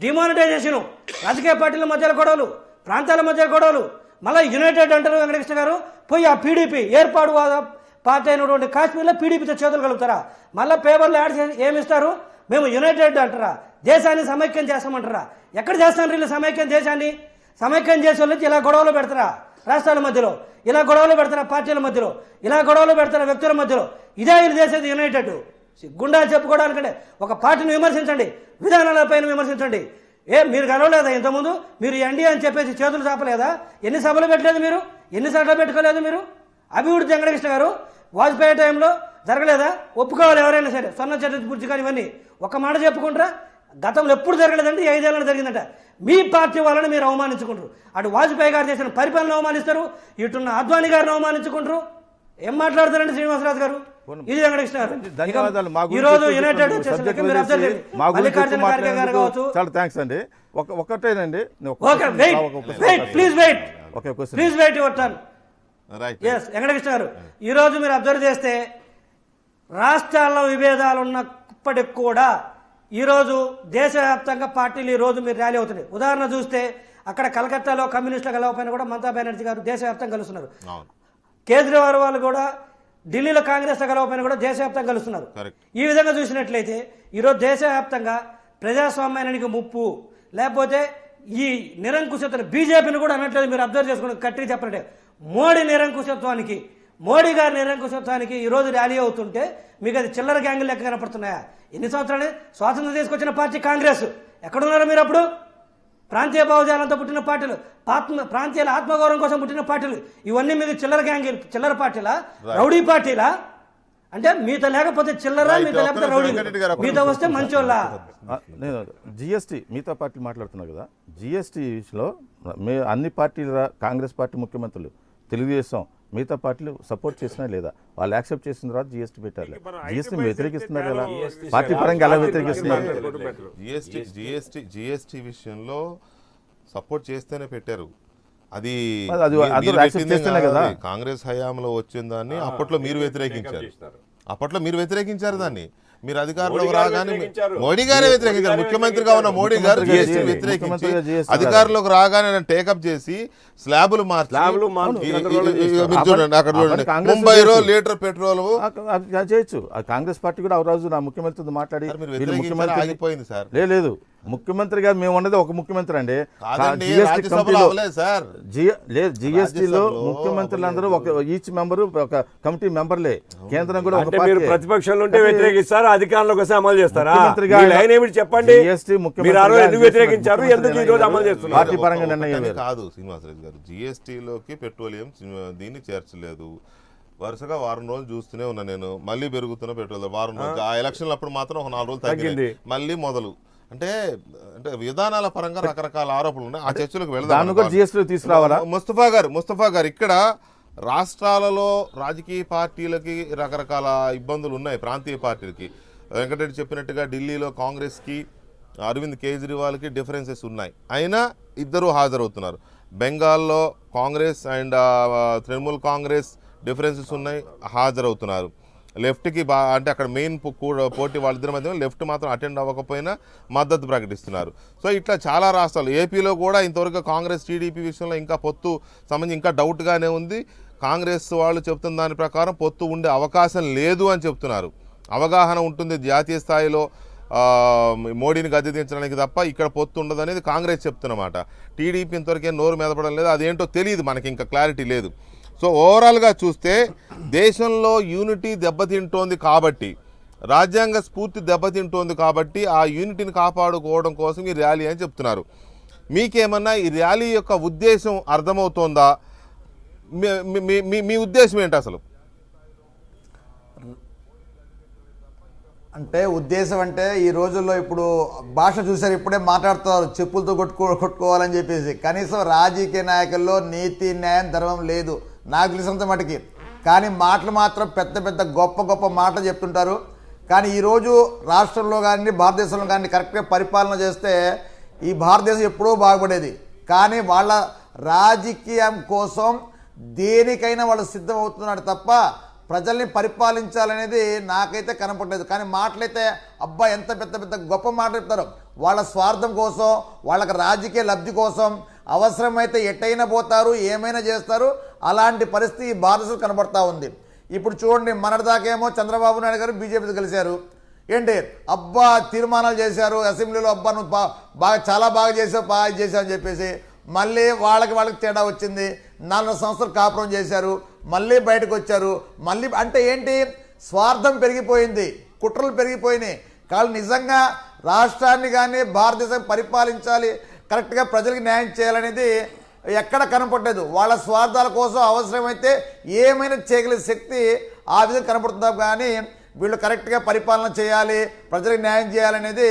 డిమానిటైజేషను, రాజకీయ పార్టీల మధ్యలో గొడవలు, ప్రాంతాల మధ్య గొడవలు, మళ్ళీ యునైటెడ్ అంటారు వెంకటకృష్ణ గారు. పోయి ఆ పీడీపీ ఏర్పాటు పార్టీ అయినటువంటి కాశ్మీర్లో పీడీపీతో చేతులు కలుగుతారా? మళ్ళీ పేపర్లో యాడ్ చేసి ఏమిస్తారు? మేము యునైటెడ్ అంటారా? దేశాన్ని సమైక్యం చేస్తామంటారా? ఎక్కడ చేస్తాను వీళ్ళు సమైక్యం? దేశాన్ని సమైక్యం చేసే వాళ్ళకి ఇలా గొడవలు పెడతారా? రాష్ట్రాల మధ్యలో ఇలా గొడవలు పెడతారా? పార్టీల మధ్యలో ఇలా గొడవలు పెడతారా? వ్యక్తుల మధ్యలో? ఇదే వీళ్ళు చేసేది యునైటెడ్. గుండా చెప్పుకోవడానికంటే ఒక పార్టీని విమర్శించండి, విధానాలపైన విమర్శించండి. మీరు కలవలేదా ఇంతకుముందు? మీరు ఎన్డీఏ అని చెప్పేసి చేతులు చాపలేదా? ఎన్ని సభలు పెట్టలేదు మీరు? ఎన్ని సభలు పెట్టుకోలేదు మీరు? అభివృద్ధి వెంకటకృష్ణ గారు వాజ్పేయి టైంలో జరగలేదా? ఒప్పుకోవాలి ఎవరైనా సరే. స్వర్ణ చతుర్భుజి కానీ ఇవన్నీ ఒక మాట చెప్పుకుంటారా? గతంలో ఎప్పుడు జరగలేదంటే 5 ఏళ్ళలో జరిగిందంట. మీ పార్టీ వాళ్ళని మీరు అవమానించుకుంటారు. అటు వాజ్పేయి గారు చేసిన పరిపాలన అవమానిస్తారు, ఇటున్న అద్వానీ గారిని అవమానించుకుంటారు. ఏం మాట్లాడతారండి శ్రీనివాసరాజు గారు? ఇది వెంకటకృష్ణ గారు. ధన్యవాదాలు. ఈ రోజు యునైటెడ్ మల్లికార్జున ఖార్గే గారు కావచ్చు. చాలా థ్యాంక్స్ అండి. ఒకటేనండి, okay, please wait your turn. Right. Yes Venkatakrishna గారు, ఈరోజు మీరు అబ్జర్వ్ చేస్తే రాష్ట్రాల్లో విభేదాలు ఉన్నప్పటికి కూడా ఈరోజు దేశవ్యాప్తంగా పార్టీలు ఈరోజు మీరు ర్యాలీ అవుతున్నాయి. ఉదాహరణ చూస్తే అక్కడ కలకత్తాలో కమ్యూనిస్టులు కలవపైన కూడా మమతా బెనర్జీ గారు దేశవ్యాప్తంగా కలుస్తున్నారు. కేజ్రీవాల్ వాళ్ళు కూడా ఢిల్లీలో కాంగ్రెస్ కలవపైన కూడా దేశవ్యాప్తంగా కలుస్తున్నారు. ఈ విధంగా చూసినట్లయితే ఈరోజు దేశవ్యాప్తంగా ప్రజాస్వామ్యానికి ముప్పు, లేకపోతే ఈ నిరంకుశత్వం బీజేపీని కూడా అనట్లేదు. మీరు అబ్జర్వ్ చేసుకుని కట్టి చెప్పండి, మోడీ నిరంకుశత్వానికి, మోడీ గారి నిరంకుశత్వానికి ఈరోజు ర్యాలీ అవుతుంటే మీకు అది చిల్లర గ్యాంగులు లెక్క కనపడుతున్నాయా? ఎన్ని సంవత్సరాలు స్వాతంత్రం తీసుకొచ్చిన పార్టీ కాంగ్రెస్, ఎక్కడున్నారో మీరు అప్పుడు? ప్రాంతీయ భావజాలంతో పుట్టిన పార్టీలు, ప్రాంతీయాల ఆత్మగౌరవం కోసం పుట్టిన పార్టీలు, ఇవన్నీ మీకు చిల్లర పార్టీలా, రౌడీ పార్టీలా? అంటే మీతో లేకపోతే చిల్లరా, మీతో లేకపోతే రౌడీ, మీతో వస్తే మంచోళ్ళ? నేను జిఎస్టీ మిగతా పార్టీలు మాట్లాడుతున్నా కదా, జిఎస్టీలో అన్ని పార్టీల కాంగ్రెస్ పార్టీ ముఖ్యమంత్రులు, తెలుగుదేశం, మిగతా పార్టీలు సపోర్ట్ చేసినా లేదా? వాళ్ళు యాక్సెప్ట్ చేసిన తర్వాత జిఎస్టీ పెట్టారు. జిఎస్టీ వ్యతిరేకిస్తున్నారు కదా, పార్టీ పరంగా ఎలా వ్యతిరేకిస్తున్నారు? జిఎస్టీ విషయంలో సపోర్ట్ చేస్తేనే పెట్టారు. అది కాంగ్రెస్ హయాంలో వచ్చిన దాన్ని అప్పట్లో మీరు వ్యతిరేకించారు దాన్ని. మీరు అధికారంలోకి రాగానే మోడీ గారే వ్యతిరేకించారు. ముఖ్యమంత్రిగా ఉన్న మోడీ గారు జిఎస్టీ వ్యతిరేకించి అధికారంలోకి రాగానే టేకప్ చేసి స్లాబులు మార్చి చూడండి, అక్కడ చూడండి, ముంబైలో లీటర్ పెట్రోల్ చేయొచ్చు. కాంగ్రెస్ పార్టీ కూడా ఆ రోజు నా ముఖ్యమంత్రితో మాట్లాడి ముఖ్యమంత్రి ఆగిపోయింది సార్. లేదు, ముఖ్యమంత్రిగా మేము ఉన్నది ఒక ముఖ్యమంత్రి అండి. జిఎస్టీలో ముఖ్యమంత్రులందరూ ఈచ్ మెంబర్ ఒక కమిటీ మెంబర్లే. కేంద్రం కూడా ఒక ప్రతిపక్షంలో ఉంటే వ్యతిరేకిస్తారు, అధికారంలోకి వస్తే అమలు చేస్తారా? చెప్పండి, వ్యతిరేకించారు, ఎందుకు ఈ రోజు అమలు చేస్తున్నారు? పార్టీ పరంగా నిర్ణయం కాదు శ్రీనివాసరాజు గారు. జిఎస్టీలోకి పెట్రోలియం దీన్ని చేర్చలేదు. వరుసగా వారం రోజులు చూస్తూనే ఉన్నా నేను. మళ్ళీ పెరుగుతున్న పెట్రోల్ వారం రోజులు, ఆ ఎలక్షన్లు అప్పుడు మాత్రం ఒక 4 రోజులు తగ్గింది, మళ్ళీ మొదలు. అంటే విధానాల పరంగా రకరకాల ఆరోపణలు ఉన్నాయి. ఆ చర్చలకు వెళ్దాం. ముస్తఫా గారు ఇక్కడ రాష్ట్రాలలో రాజకీయ పార్టీలకి రకరకాల ఇబ్బందులు ఉన్నాయి, ప్రాంతీయ పార్టీలకి. వెంకటరెడ్డి చెప్పినట్టుగా ఢిల్లీలో కాంగ్రెస్కి, అరవింద్ కేజ్రీవాల్కి డిఫరెన్సెస్ ఉన్నాయి, అయినా ఇద్దరు హాజరవుతున్నారు. బెంగాల్లో కాంగ్రెస్ అండ్ తృణమూల్ కాంగ్రెస్ డిఫరెన్సెస్ ఉన్నాయి, హాజరవుతున్నారు. లెఫ్ట్కి అంటే అక్కడ మెయిన్ పోటీ వాళ్ళిద్దరి మధ్య లెఫ్ట్ మాత్రం అటెండ్ అవ్వకపోయినా మద్దతు ప్రకటిస్తున్నారు. సో ఇట్లా చాలా రాష్ట్రాలు, ఏపీలో కూడా ఇంతవరకు కాంగ్రెస్ టీడీపీ విషయంలో ఇంకా పొత్తు సంబంధించి ఇంకా డౌట్గానే ఉంది. కాంగ్రెస్ వాళ్ళు చెప్తున్న దాని ప్రకారం పొత్తు ఉండే అవకాశం లేదు అని చెప్తున్నారు. అవగాహన ఉంటుంది జాతీయ స్థాయిలో మోడీని గద్దెదించడానికి తప్ప ఇక్కడ పొత్తు ఉండదు అనేది కాంగ్రెస్ చెప్తున్నమాట. టీడీపీ ఇంతవరకే నోరు మెదపడం లేదు, అదేంటో తెలియదు మనకి, ఇంకా క్లారిటీ లేదు. సో ఓవరాల్గా చూస్తే దేశంలో యూనిటీ దెబ్బతింటోంది కాబట్టి రాజ్యాంగ స్ఫూర్తి దెబ్బతింటోంది కాబట్టి ఆ యూనిటీని కాపాడుకోవడం కోసం ఈ ర్యాలీ అని చెప్తున్నారు. మీకేమన్నా ఈ ర్యాలీ యొక్క ఉద్దేశం అర్థమవుతోందా? మీ ఉద్దేశం ఏంటి అసలు? అంటే ఉద్దేశం అంటే ఈ రోజుల్లో ఇప్పుడు భాష చూసారు, ఇప్పుడే మాట్లాడుతున్నారు చెప్పులతో కొట్టుకోవాలని చెప్పేసి. కనీసం రాజకీయ నాయకుల్లో నీతి న్యాయం ధర్మం లేదు నాకు తెలిసినంత మటుకి. కానీ మాటలు మాత్రం పెద్ద పెద్ద గొప్ప గొప్ప మాటలు చెప్తుంటారు. కానీ ఈరోజు రాష్ట్రంలో కానీ భారతదేశంలో కానీ కరెక్ట్గా పరిపాలన చేస్తే ఈ భారతదేశం ఎప్పుడూ బాగుపడేది. కానీ వాళ్ళ రాజకీయం కోసం దేనికైనా వాళ్ళు సిద్ధమవుతున్నాడు తప్ప ప్రజల్ని పరిపాలించాలనేది నాకైతే కనపడలేదు. కానీ మాటలైతే అబ్బా ఎంత పెద్ద పెద్ద గొప్ప మాటలు చెప్తారు. వాళ్ళ స్వార్థం కోసం, వాళ్ళకి రాజకీయ లబ్ధి కోసం అవసరమైతే ఎట్టయినా పోతారు, ఏమైనా చేస్తారు. అలాంటి పరిస్థితి ఈ భారతదేశం కనబడతా ఉంది. ఇప్పుడు చూడండి, మొన్నటిదాకేమో చంద్రబాబు నాయుడు గారు బీజేపీతో కలిశారు. ఏంటి అబ్బా తీర్మానాలు చేశారు అసెంబ్లీలో, అబ్బా నువ్వు బాగా చాలా బాగా చేసావు అని చెప్పేసి. మళ్ళీ వాళ్ళకి తేడా వచ్చింది. 4 సంవత్సరాలు కాపురం చేశారు, మళ్ళీ బయటకు వచ్చారు. మళ్ళీ అంటే ఏంటి, స్వార్థం పెరిగిపోయింది, కుట్రలు పెరిగిపోయినాయి. కానీ నిజంగా రాష్ట్రాన్ని కానీ భారతదేశం పరిపాలించాలి, కరెక్ట్గా ప్రజలకు న్యాయం చేయాలనేది ఎక్కడ కనపడలేదు. వాళ్ళ స్వార్థాల కోసం అవసరమైతే ఏమైనా చేయగలిగే శక్తి ఆ విధంగా కనపడుతుందా. కానీ వీళ్ళు కరెక్ట్గా పరిపాలన చేయాలి, ప్రజలకు న్యాయం చేయాలనేది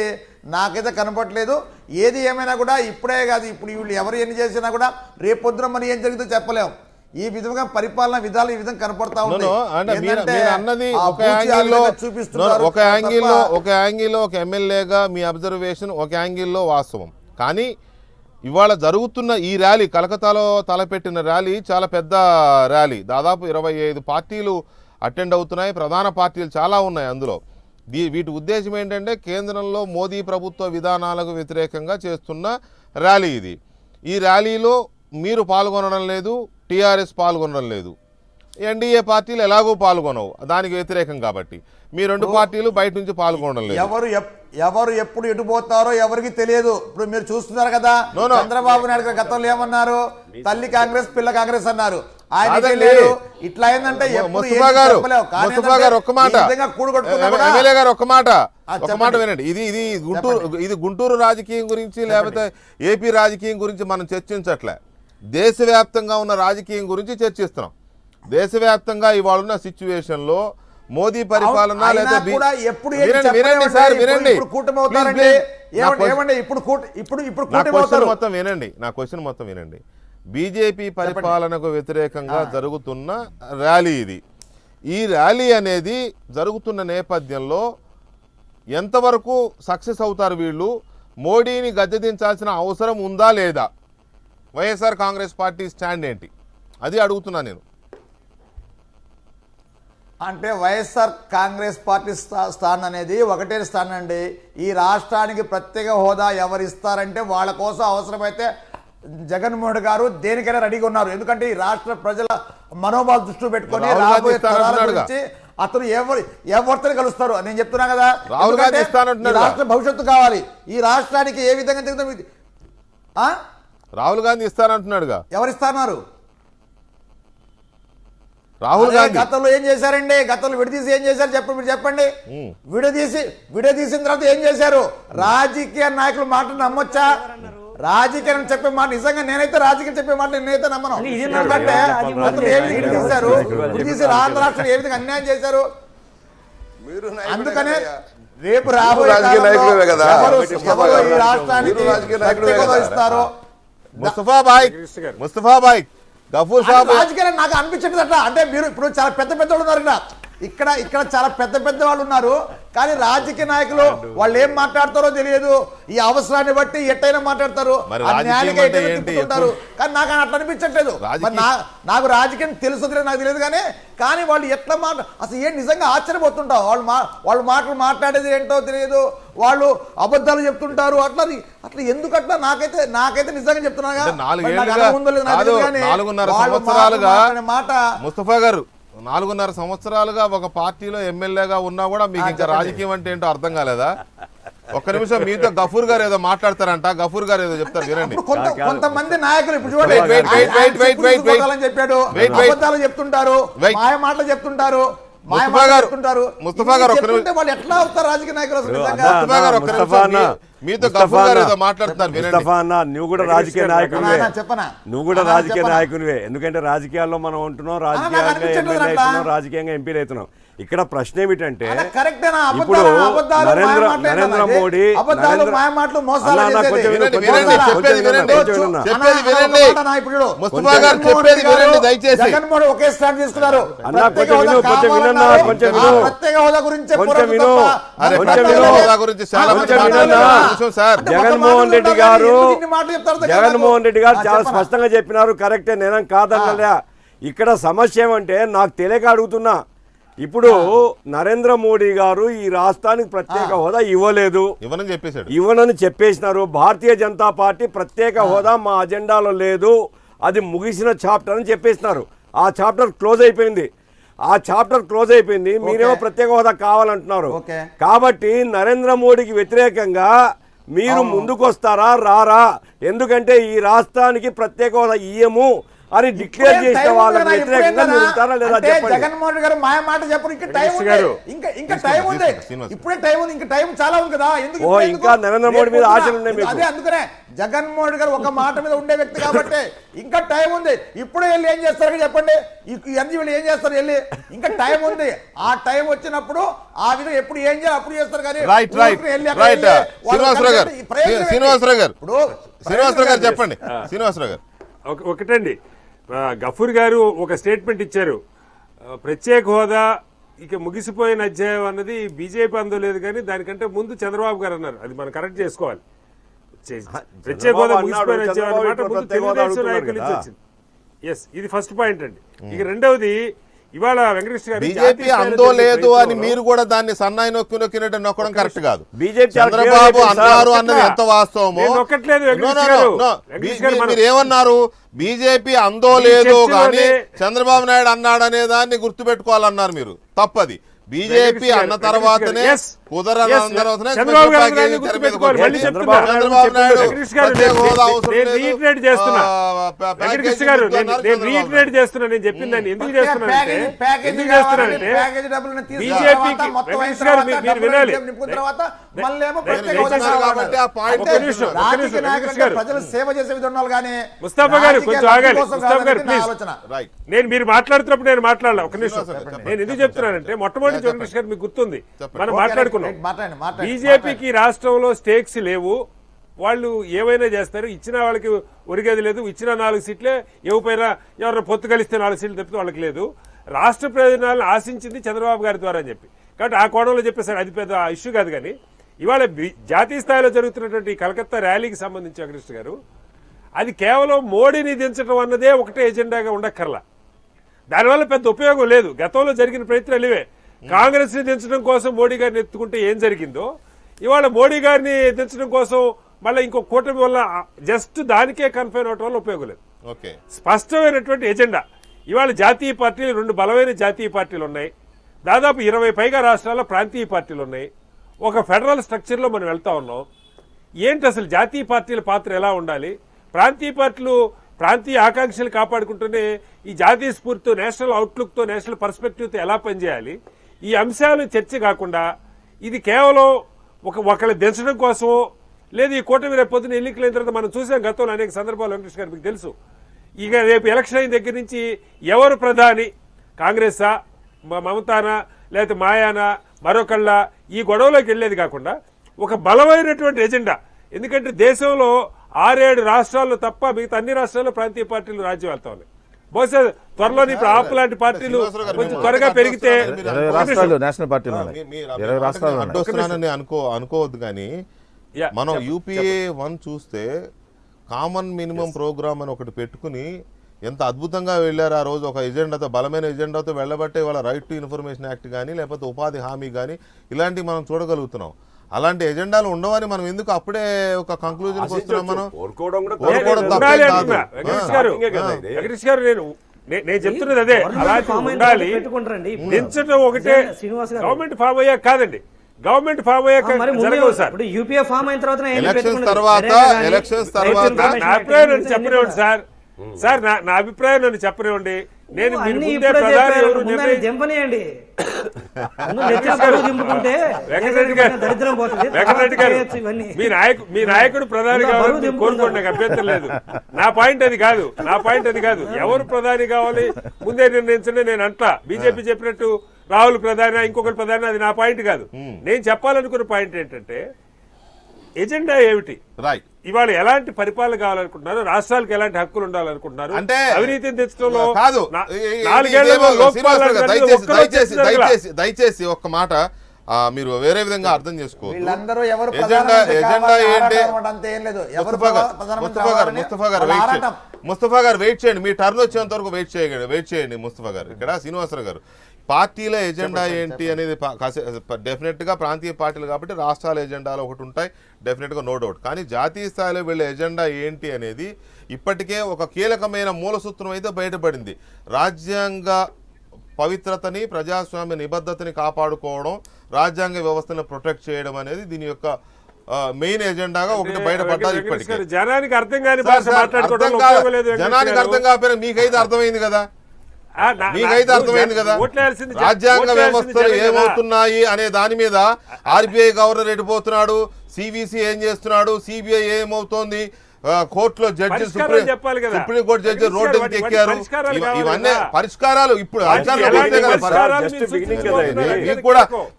నాకైతే కనపడలేదు. ఏది ఏమైనా కూడా ఇప్పుడే కాదు, ఇప్పుడు వీళ్ళు ఎవరు ఎన్ని చేసినా కూడా రేపొద్దున మరి ఏం జరుగుతుందో చెప్పలేం. ఈ విధంగా పరిపాలన విధాలు ఈ విధంగా కనపడతా ఉన్నాయి. ఒక యాంగిల్లో ఒక ఎమ్మెల్యేగా మీ అబ్జర్వేషన్ ఒక యాంగిల్లో వాస్తవం. కానీ ఇవాళ జరుగుతున్న ఈ ర్యాలీ, కలకత్తాలో తలపెట్టిన ర్యాలీ చాలా పెద్ద ర్యాలీ. దాదాపు 25 పార్టీలు అటెండ్ అవుతున్నాయి. ప్రధాన పార్టీలు చాలా ఉన్నాయి అందులో. వీటి ఉద్దేశం ఏంటంటే కేంద్రంలో మోదీ ప్రభుత్వ విధానాలకు వ్యతిరేకంగా చేస్తున్న ర్యాలీ ఇది. ఈ ర్యాలీలో మీరు పాల్గొనడం లేదు, టీఆర్ఎస్ పాల్గొనడం లేదు, ఎన్డీఏ పార్టీలు ఎలాగో పాల్గొనవు దానికి వ్యతిరేకం కాబట్టి. మీ 2 పార్టీలు బయట నుంచి పాల్గొనడం లేదు. ఎవరు ఎప్పుడు ఎటుపోతారో ఎవరికి తెలియదు. ఇప్పుడు మీరు చూస్తున్నారు కదా, చంద్రబాబు నాయుడు గారు గతంలో ఏమన్నారు, తల్లి కాంగ్రెస్ పిల్ల కాంగ్రెస్ అన్నారు. ఇట్లా అయిందంటే ముస్తఫా గారు ఒక్క మాట, ఎమ్మెల్యే గారు ఒక్క మాట వినండి. ఇది గుంటూరు రాజకీయం గురించి లేకపోతే ఏపీ రాజకీయం గురించి మనం చర్చించట్లే, దేశవ్యాప్తంగా ఉన్న రాజకీయం గురించి చర్చిస్తున్నాం. దేశవ్యాప్తంగా ఇవాళ ఉన్న సిచ్యువేషన్ లో మోదీ పరిపాలన లేదా నా క్వశ్చన్ మొత్తం వినండి. బీజేపీ పరిపాలనకు వ్యతిరేకంగా జరుగుతున్న ర్యాలీ ఇది. ఈ ర్యాలీ అనేది జరుగుతున్న నేపథ్యంలో ఎంతవరకు సక్సెస్ అవుతారు వీళ్ళు? మోడీని గద్దెదించాల్సిన అవసరం ఉందా లేదా? వైఎస్ఆర్ కాంగ్రెస్ పార్టీ స్టాండ్ ఏంటి అది అడుగుతున్నా నేను. అంటే వైఎస్ఆర్ కాంగ్రెస్ పార్టీ స్థానం అనేది ఒకటే స్థానం అండి. ఈ రాష్ట్రానికి ప్రత్యేక హోదా ఎవరు ఇస్తారంటే వాళ్ళ కోసం అవసరమైతే జగన్మోహన్ గారు దేనికైనా రెడీగా ఉన్నారు. ఎందుకంటే ఈ రాష్ట్ర ప్రజల మనోభావాలు దృష్టిలో పెట్టుకొని రాబోయే తరాల గురించి అతను ఎవరితో కలుస్తారు నేను చెప్తున్నా కదా. రాష్ట్ర భవిష్యత్తు కావాలి, ఈ రాష్ట్రానికి ఏ విధంగా రాహుల్ గాంధీ ఇస్తానంటున్నాడుగా. ఎవరిస్తున్నారు? రాహుల్ గాంధీ గతంలో ఏం చేశారండి? గతంలో విడదీసి ఏం చేశారు చెప్పండి, మీరు చెప్పండి. విడదీసిన తర్వాత ఏం చేశారు? రాజకీయ నాయకులు మాట నమ్మొచ్చా? రాజకీయం చెప్పే మాట నిజంగా నేనైతే రాజకీయం చెప్పే మాట నేనైతే నమ్మను. ఎందుకంటే అతను ఏ విధంగా విడదీశారు, విడదీసి ఆంధ్ర రాష్ట్రం ఏ విధంగా అన్యాయం చేశారు. అందుకనే రేపు రాబోయే రాష్ట్రానికి ఇస్తారో ముస్తఫా భాయ్ గఫూర్ సాబ్ రాజకీయాలు నాకు అనిపించట్లేదు అట్లా. అంటే మీరు ఇప్పుడు చాలా పెద్ద పెద్ద వాళ్ళు ఉన్నారు ఇక్కడ చాలా పెద్ద పెద్ద వాళ్ళు ఉన్నారు. కానీ రాజకీయ నాయకులు వాళ్ళు ఏం మాట్లాడతారో తెలియదు. ఈ అవసరాన్ని బట్టి ఎట్టయినా మాట్లాడతారు, తిప్పుతుంటారు. కానీ నాకు అట్లా అనిపించట్లేదు. నాకు రాజకీయం తెలుసు నాకు తెలియదు. కానీ వాళ్ళు ఎట్లా అసలు ఏం నిజంగా ఆశ్చర్యపోతుంటావు. వాళ్ళు మాటలు మాట్లాడేది ఏంటో తెలియదు, వాళ్ళు అబద్ధాలు చెప్తుంటారు. అట్లా ఎందుకట్లా నాకైతే నిజంగా చెప్తున్నా మాట. ముస్తఫా గారు 4.5 సంవత్సరాలుగా ఒక పార్టీలో ఎమ్మెల్యేగా ఉన్నా కూడా మీకు ఇంకా రాజకీయం అంటే ఏంటో అర్థం కాలేదా? ఒక్క నిమిషం మీతో గఫూర్ గారు ఏదో మాట్లాడతారంట, గఫూర్ గారు ఏదో చెప్తారు వినండి. కొంతమంది నాయకులు ఇప్పుడు చెప్పాడు, అబద్ధాలు చెప్తుంటారు, మాయ మాటలు చెప్తుంటారు. ముస్తఫా గారు, చెప్తుంటారు. ముస్తఫా గారు, ఇన్ని ఒక్క చెప్తుంటే వాళ్ళు ఎట్లా అవుతారు రాజకీయ నాయకులు అసలు నిజంగా? ముస్తఫా గారు, ఒక్క ముస్తఫా నిమిషం. అన్న, మీతో ముస్తఫా గఫూర్ గారు అన్న, ఏదో మాట్లాడుతున్నారు, వినండి. ముస్తఫా అన్న, నువ్వు కూడా రాజకీయ నాయకునివే. అన్నా, చెప్పనా? నువ్వు కూడా అన్నా, రాజకీయ చెప్పనా? నాయకునివే. ఎందుకంటే రాజకీయాల్లో మనం ఉంటున్నాం, రాజకీయంగా అనిపించట్లేదు ఎమ్మెల్యే అట్లా. అవుతున్నాం, రాజకీయంగా ఎంపీలు అవుతున్నాం. ఇక్కడ ప్రశ్న ఏమిటంటే అలా కరెక్టేనా? ఇప్పుడు అబద్ధాలు, నరేంద్ర మాయ మాటలు నరేంద్ర ఏంటది? మోడీ అబద్ధాలు, మాయ మాటలు, మోసాలు అన్నా, చేసేది. కొంచెం విను, వినండి, కొంచెం వినండి, విను, చెప్పేది కొంచెం విను, వినండి. కొంచెం విను. చెప్పేది అన్నా, వినండి. ఒక మాట నా ఇప్పుడు. ముస్తఫా గారు జగన్మోహన్ చెప్పేది రెడ్డి వినండి గారు, దయచేసి. జగన్మోహన్ ఒకే స్టాండ్ తీసుకున్నారు. అన్నా, ప్రత్యేక కొంచెం హోదా విను, కొంచెం వినన్నా, కావాలన్నారు. కొంచెం ఆ విను. ప్రత్యేక హోదా గురించే కొంచెం పోరాటం విను. తప్ప అరే, కొంచెం ప్రత్యేక విను. హోదా గురించి చాలా మంది కొంచెం వినన్నా. మాట్లాడుతున్నారు. సార్, అంటే మొత్తం జగన్మోహన్ మాటలు రెడ్డి ఉంటారు గారు కానీ ఇన్ని మాటలు చెప్తారు కదా జగన్మోహన్ రెడ్డి గారు నాకు. చాలా చెప్పనా? స్పష్టంగా చెప్పినారు, కరెక్టే, నేనేం కాదన్నలే. ఇక్కడ సమస్య ఏమంటే నాకు తెలియక అడుగుతున్నా. ఇప్పుడు నరేంద్ర మోడీ గారు ఈ రాష్ట్రానికి ప్రత్యేక హోదా ఇవ్వలేదు, ఇవ్వనని చెప్పేశాడు. ఇవ్వనని చెప్పేసినారు. భారతీయ జనతా పార్టీ ప్రత్యేక హోదా మా అజెండాలో లేదు, అది ముగిసిన చాప్టర్ అని చెప్పేసినారు. ఆ చాప్టర్ క్లోజ్ అయిపోయింది. మీరేమో ప్రత్యేక హోదా కావాలంటున్నారు. ఓకే. కాబట్టి నరేంద్ర మోడీకి వ్యతిరేకంగా మీరు ముందుకొస్తారా రారా? ఎందుకంటే ఈ రాష్ట్రానికి ప్రత్యేక హోదా ఇయ్యము అని డిక్లేర్ చేసిన వాళ్ళకి వ్యతిరేకంగా మీరు ఉంటారా లేదా అంటే చెప్పండి. జగన్మోహన్ రెడ్డి గారు మాయ మాట చెప్పరు. ఇంకా టైం ఉంది, గారు. ఇంకా టైం ఉంది, శ్రీనివాస్. ఇప్పుడే టైం ఉంది, ఇంకా టైం చాలా ఉంది కదా. ఎందుకు ఓ, ఇప్పుడు ఇంకా ఎందుకు? నరేంద్ర మోడీ మీద రేపు ఆశలు ఉన్నాయి మీకు. అదే అందుకనే జగన్మోహన్ రెడ్డి గారు ఒక మాట మీద ఉండే వ్యక్తి కాబట్టి ఇంకా టైం ఉంది. ఇప్పుడే వెళ్ళి ఏం చేస్తారు చెప్పండి, ఇవన్నీ వీళ్ళు ఏం చేస్తారు వెళ్ళి? ఇంకా టైం ఉంది. ఆ టైం వచ్చినప్పుడు ఆ విధంగా ఎప్పుడు ఏం చేయాలి అప్పుడు చేస్తారు కానీ రైట్ రైట్ ఊరికే వెళ్ళి అక్కడ రైట్ వెళ్ళి వాళ్ళు శ్రీనివాసరావు గారు, కలిసి ప్రయోజనం ఏంటి? శ్రీనివాసరావు గారు, ఇప్పుడు శ్రీనివాసరావు గారు చెప్పండి. శ్రీనివాసరావు గారు, ఒకటండి, గఫూర్ గారు ఒక స్టేట్మెంట్ ఇచ్చారు. ప్రత్యేక హోదా ఇక ముగిసిపోయిన అధ్యాయం అన్నది బీజేపీ అందలేదు కానీ దానికంటే ముందు చంద్రబాబు గారు అన్నారు. అది మనం కరెక్ట్ చేసుకోవాలి. ప్రత్యేక హోదా ముగిసిపోయిన అధ్యాయం అన్నమాట ముందు తెలుగుదేశం నాయకుల నుంచి వచ్చింది. ఎస్, ఇది ఫస్ట్ పాయింట్ అండి. ఇక రెండవది, ఇవాళ వెంకటకృష్ణ గారు బీజేపీ అందో లేదు అని మీరు కూడా దాన్ని సన్నాయి నొక్కినట్టు నొక్కడం కరెక్ట్ కాదు. బీజేపీ చంద్రబాబు చాలా అన్నారు అన్నది ఎంత వాస్తవమో. నేను నొక్కట్లేదు, No, వెంకటకృష్ణ no, no, గారు. no. వెంకటకృష్ణ గారు, మీరు ఏమన్నారు? బీజేపీ అందో ఈ లేదో చర్చలోనే- కానీ చంద్రబాబు నాయుడు అన్నాడనే దాన్ని గుర్తుపెట్టుకోవాలన్నారు మీరు. తప్పది. బీజేపీ అన్న తర్వాతనే కుదరని తర్వాతనే చంద్రబాబు గారు ప్యాకేజీ దాన్ని తెర మీదకి గుర్తుపెట్టుకోవాలి. వచ్చింది. మళ్ళీ చెప్తున్నా. చంద్రబాబు నాయుడు వెంకటకృష్ణ గారు, ప్రత్యేక హోదా అవసరం నేను లేదు. రీఇటరేట్ చేస్తున్నా. ప్యాకేజీ వెంకటకృష్ణ గారు, వద్దు అన్నారు నేను చంద్రబాబు రీఇటరేట్ నాయుడు. చేస్తున్నా. నేను చెప్పిందని ఎందుకు చేస్తున్నానంటే ఎందుకు చేస్తున్నానంటే బీజేపీకి వెంకటకృష్ణ గారు మీరు వినాలి. కాబట్టి ఆ పాయింట్ ప్రజలు సేవ చేసే విధానాలు కానీ ముస్తాఫా గారు కొంచెం ఆగాలి. ముస్తాఫా గారు ప్లీజ్. ఆలోచన. రైట్. నేను మీరు మాట్లాడుతున్నప్పుడు నేను మాట్లాడలే. ఒక నిమిషం. చెప్పండి. నేను ఎందుకు చెప్తున్నానంటే మొట్టమొదటి వెంకటేష్ గారు మీకు గుర్తుంది, మనం మాట్లాడుకున్నాం. మాట్లాడండి. బీజేపీకి రాష్ట్రంలో స్టేక్స్ లేవు, వాళ్ళు ఏవైనా చేస్తారు. ఇచ్చిన వాళ్ళకి ఒరిగేది లేదు. ఇచ్చిన 4 సీట్లే, ఇవ్వపోయినా ఎవరైనా పొత్తు కలిస్తే 4 సీట్లు తప్పితే వాళ్ళకి లేదు. రాష్ట్ర ప్రయోజనాలను ఆశించింది చంద్రబాబు గారి ద్వారా అని చెప్పి, కాబట్టి ఆ కోణంలో చెప్పేసారు. అది పెద్ద ఇష్యూ కాదు. కానీ ఇవాళ జాతీయ స్థాయిలో జరుగుతున్నటువంటి కలకత్తా ర్యాలీకి సంబంధించి వెంకటేష్ గారు, అది కేవలం మోడీని దించడం అన్నదే ఒకటే ఎజెండాగా ఉండక్కర్లా. దానివల్ల పెద్ద ఉపయోగం లేదు. గతంలో జరిగిన ప్రయత్నాలు ఇవే. కాంగ్రెస్ ని దించడం కోసం మోడీ గారిని ఎత్తుకుంటే ఏం జరిగిందో, ఇవాళ మోడీ గారిని దించడం కోసం మళ్ళీ ఇంకో కూటమి వల్ల జస్ట్ దానికే కన్ఫైన్ అవటం వల్ల ఉపయోగం లేదు. ఓకే. స్పష్టమైనటువంటి ఎజెండా. ఇవాళ జాతీయ పార్టీలు 2 బలమైన జాతీయ పార్టీలు ఉన్నాయి. దాదాపు 20 పైగా రాష్ట్రాల్లో ప్రాంతీయ పార్టీలు ఉన్నాయి. ఒక ఫెడరల్ స్ట్రక్చర్లో మనం వెళ్తా ఉన్నాం. ఏంటి అసలు జాతీయ పార్టీల పాత్ర ఎలా ఉండాలి? ప్రాంతీయ పార్టీలు ప్రాంతీయ ఆకాంక్షలు కాపాడుకుంటూనే ఈ జాతీయ స్ఫూర్తితో, నేషనల్ అవుట్లుక్తో, నేషనల్ పర్స్పెక్టివ్తో ఎలా పనిచేయాలి? ఈ అంశాలు చర్చ కాకుండా ఇది కేవలం ఒకళ్ళు దించడం కోసమో, లేదు ఈ కూటమి రేపు పొద్దున ఎన్నికలైన తర్వాత మనం చూసాం గతంలో అనేక సందర్భాలు. వెంకటేష్ గారు మీకు తెలుసు. ఇక రేపు ఎలక్షన్ అయిన దగ్గర నుంచి ఎవరు ప్రధాని, కాంగ్రెసా, మమతానా, లేకపోతే మాయానా, మరొకళ్ళ, ఈ గొడవలోకి వెళ్ళేది కాకుండా ఒక బలమైనటువంటి ఎజెండా. ఎందుకంటే దేశంలో 6-7 రాష్ట్రాల్లో తప్ప మిగతా అన్ని రాష్ట్రాల్లో ప్రాంతీయ పార్టీలు రాజ్యం వెళ్తా ఉన్నాయి. బహుశా త్వరలో ఇప్పుడు ఆప్ లాంటి పార్టీలు కొంచెం త్వరగా పెరిగితే 20 రాష్ట్రాలు నేషనల్ పార్టీలు ఉన్నాయి. 20 రాష్ట్రాలు ఉన్నాయి. అడ్డొస్తున్నానని అనుకోవద్దు. కానీ మనం యూపీఏ 1 చూస్తే కామన్ మినిమం ప్రోగ్రామ్ అని ఒకటి పెట్టుకుని ఎంత అద్భుతంగా వెళ్ళారు ఆ రోజు. ఒక ఎజెండాతో, బలమైన ఎజెండాతో వెళ్ళబట్టే వాళ్ళ రైట్ టు ఇన్ఫర్మేషన్ యాక్ట్ కానీ, లేకపోతే ఉపాధి హామీ కానీ ఇలాంటివి మనం చూడగలుగుతున్నాం. అలాంటి ఎజెండాలు ఉండవని మనం ఎందుకు అప్పుడే ఒక కంక్లూజన్ వస్తున్నాం? మనం కోరుకోవడం తప్పేం కాదు. వెంకటేష్ గారు, నేను చెప్తున్నది అదే. అలాంటి ఉండాలి. దించడం ఒకటే. గవర్నమెంట్ ఫామ్ అయ్యాక కాదండి, గవర్నమెంట్ ఫామ్ అయ్యాక జరగవు సార్. యూపీఏ ఫామ్ అయిన తర్వాత ఎలక్షన్స్ తర్వాత నా అభిప్రాయం నన్ను చెప్పనివ్వండి సార్. నా అభిప్రాయం నన్ను చెప్పనివ్వండి. నేను మీరు అన్ని ముందే ఇప్పుడే ప్రధాని చెప్పారు, ఎవరు ముందని నిర్ణయించారు? దింపనీయండి. ముందు నెత్తిన బరువు దింపుకుంటే వెంకటరెడ్డి గారు, దరిద్రం పోతుంది. వెంకటరెడ్డి గారు, చేయొచ్చు ఇవన్నీ. మీ నాయకుడు ప్రధాని ముందు కావాలని బరువు మీరు కోరుకోండి, నాకు అభ్యంతరం లేదు. నా పాయింట్ అది కాదు. ఎవరు ప్రధాని కావాలి ముందే నిర్ణయించండి నేను అంటా. బీజేపీ చెప్పినట్టు రాహుల్ ప్రధాని ఇంకొకరు ప్రధాని, అది నా పాయింట్ కాదు. నేను చెప్పాలనుకున్న పాయింట్ ఏంటంటే ఎజెండా ఏమిటి, రైట్. ఇవాళ ఎలాంటి పరిపాలన కావాలనుకుంటున్నారు, రాష్ట్రాలకు ఎలాంటి హక్కులు ఉండాలనుకుంటున్నారు, అంటే అవినీతిని తెచ్చడంలో కాదు. నాలుగేళ్లలో లోక్పాల్ దయచేసి ఒక్క మాట మీరు వేరే విధంగా అర్థం చేసుకోవచ్చు. వీళ్ళందరూ ఎవరు ఎజెండా ఏంటి? అంతే ఏం లేదు. ముస్తఫా గారు వెయిట్ చేయండి, మీ టర్న్ వచ్చేంత వరకు వెయిట్ చేయండి ముస్తఫా గారు. ఇక్కడ శ్రీనివాసరావు గారు, పార్టీల ఎజెండా ఏంటి అనేది డెఫినెట్ గా ప్రాంతీయ పార్టీలు కాబట్టి రాష్ట్రాల ఎజెండాలు ఒకటి ఉంటాయి, డెఫినెట్ గా నో డౌట్. కానీ జాతీయ స్థాయిలో వీళ్ళ ఎజెండా ఏంటి అనేది ఇప్పటికే ఒక కీలకమైన మూలసూత్రం అయితే బయటపడింది. రాజ్యాంగ పవిత్రతని, ప్రజాస్వామ్య నిబద్ధతని కాపాడుకోవడం, రాజ్యాంగ వ్యవస్థను ప్రొటెక్ట్ చేయడం అనేది దీని యొక్క మెయిన్ ఎజెండాగా ఒకటి బయటపడ్డారు. ఇప్పటికే జనానికి అర్థం కాని జనానికి అర్థం కాకపోయినా మీకైతే అర్థమైంది కదా, రాజ్యాంగ వ్యవస్థలు ఏమవుతున్నాయి అనే దాని మీద ఆర్బీఐ గవర్నర్ ఎడిపోతున్నాడు, సివిసి ఏం చేస్తున్నాడు, సిబిఐ ఏమవుతోంది, కోర్టులో జడ్జి, సుప్రీంకోర్టు జడ్జి రోడ్డు ఎక్కారు. ఇవన్నీ పరిష్కారాలు ఇప్పుడు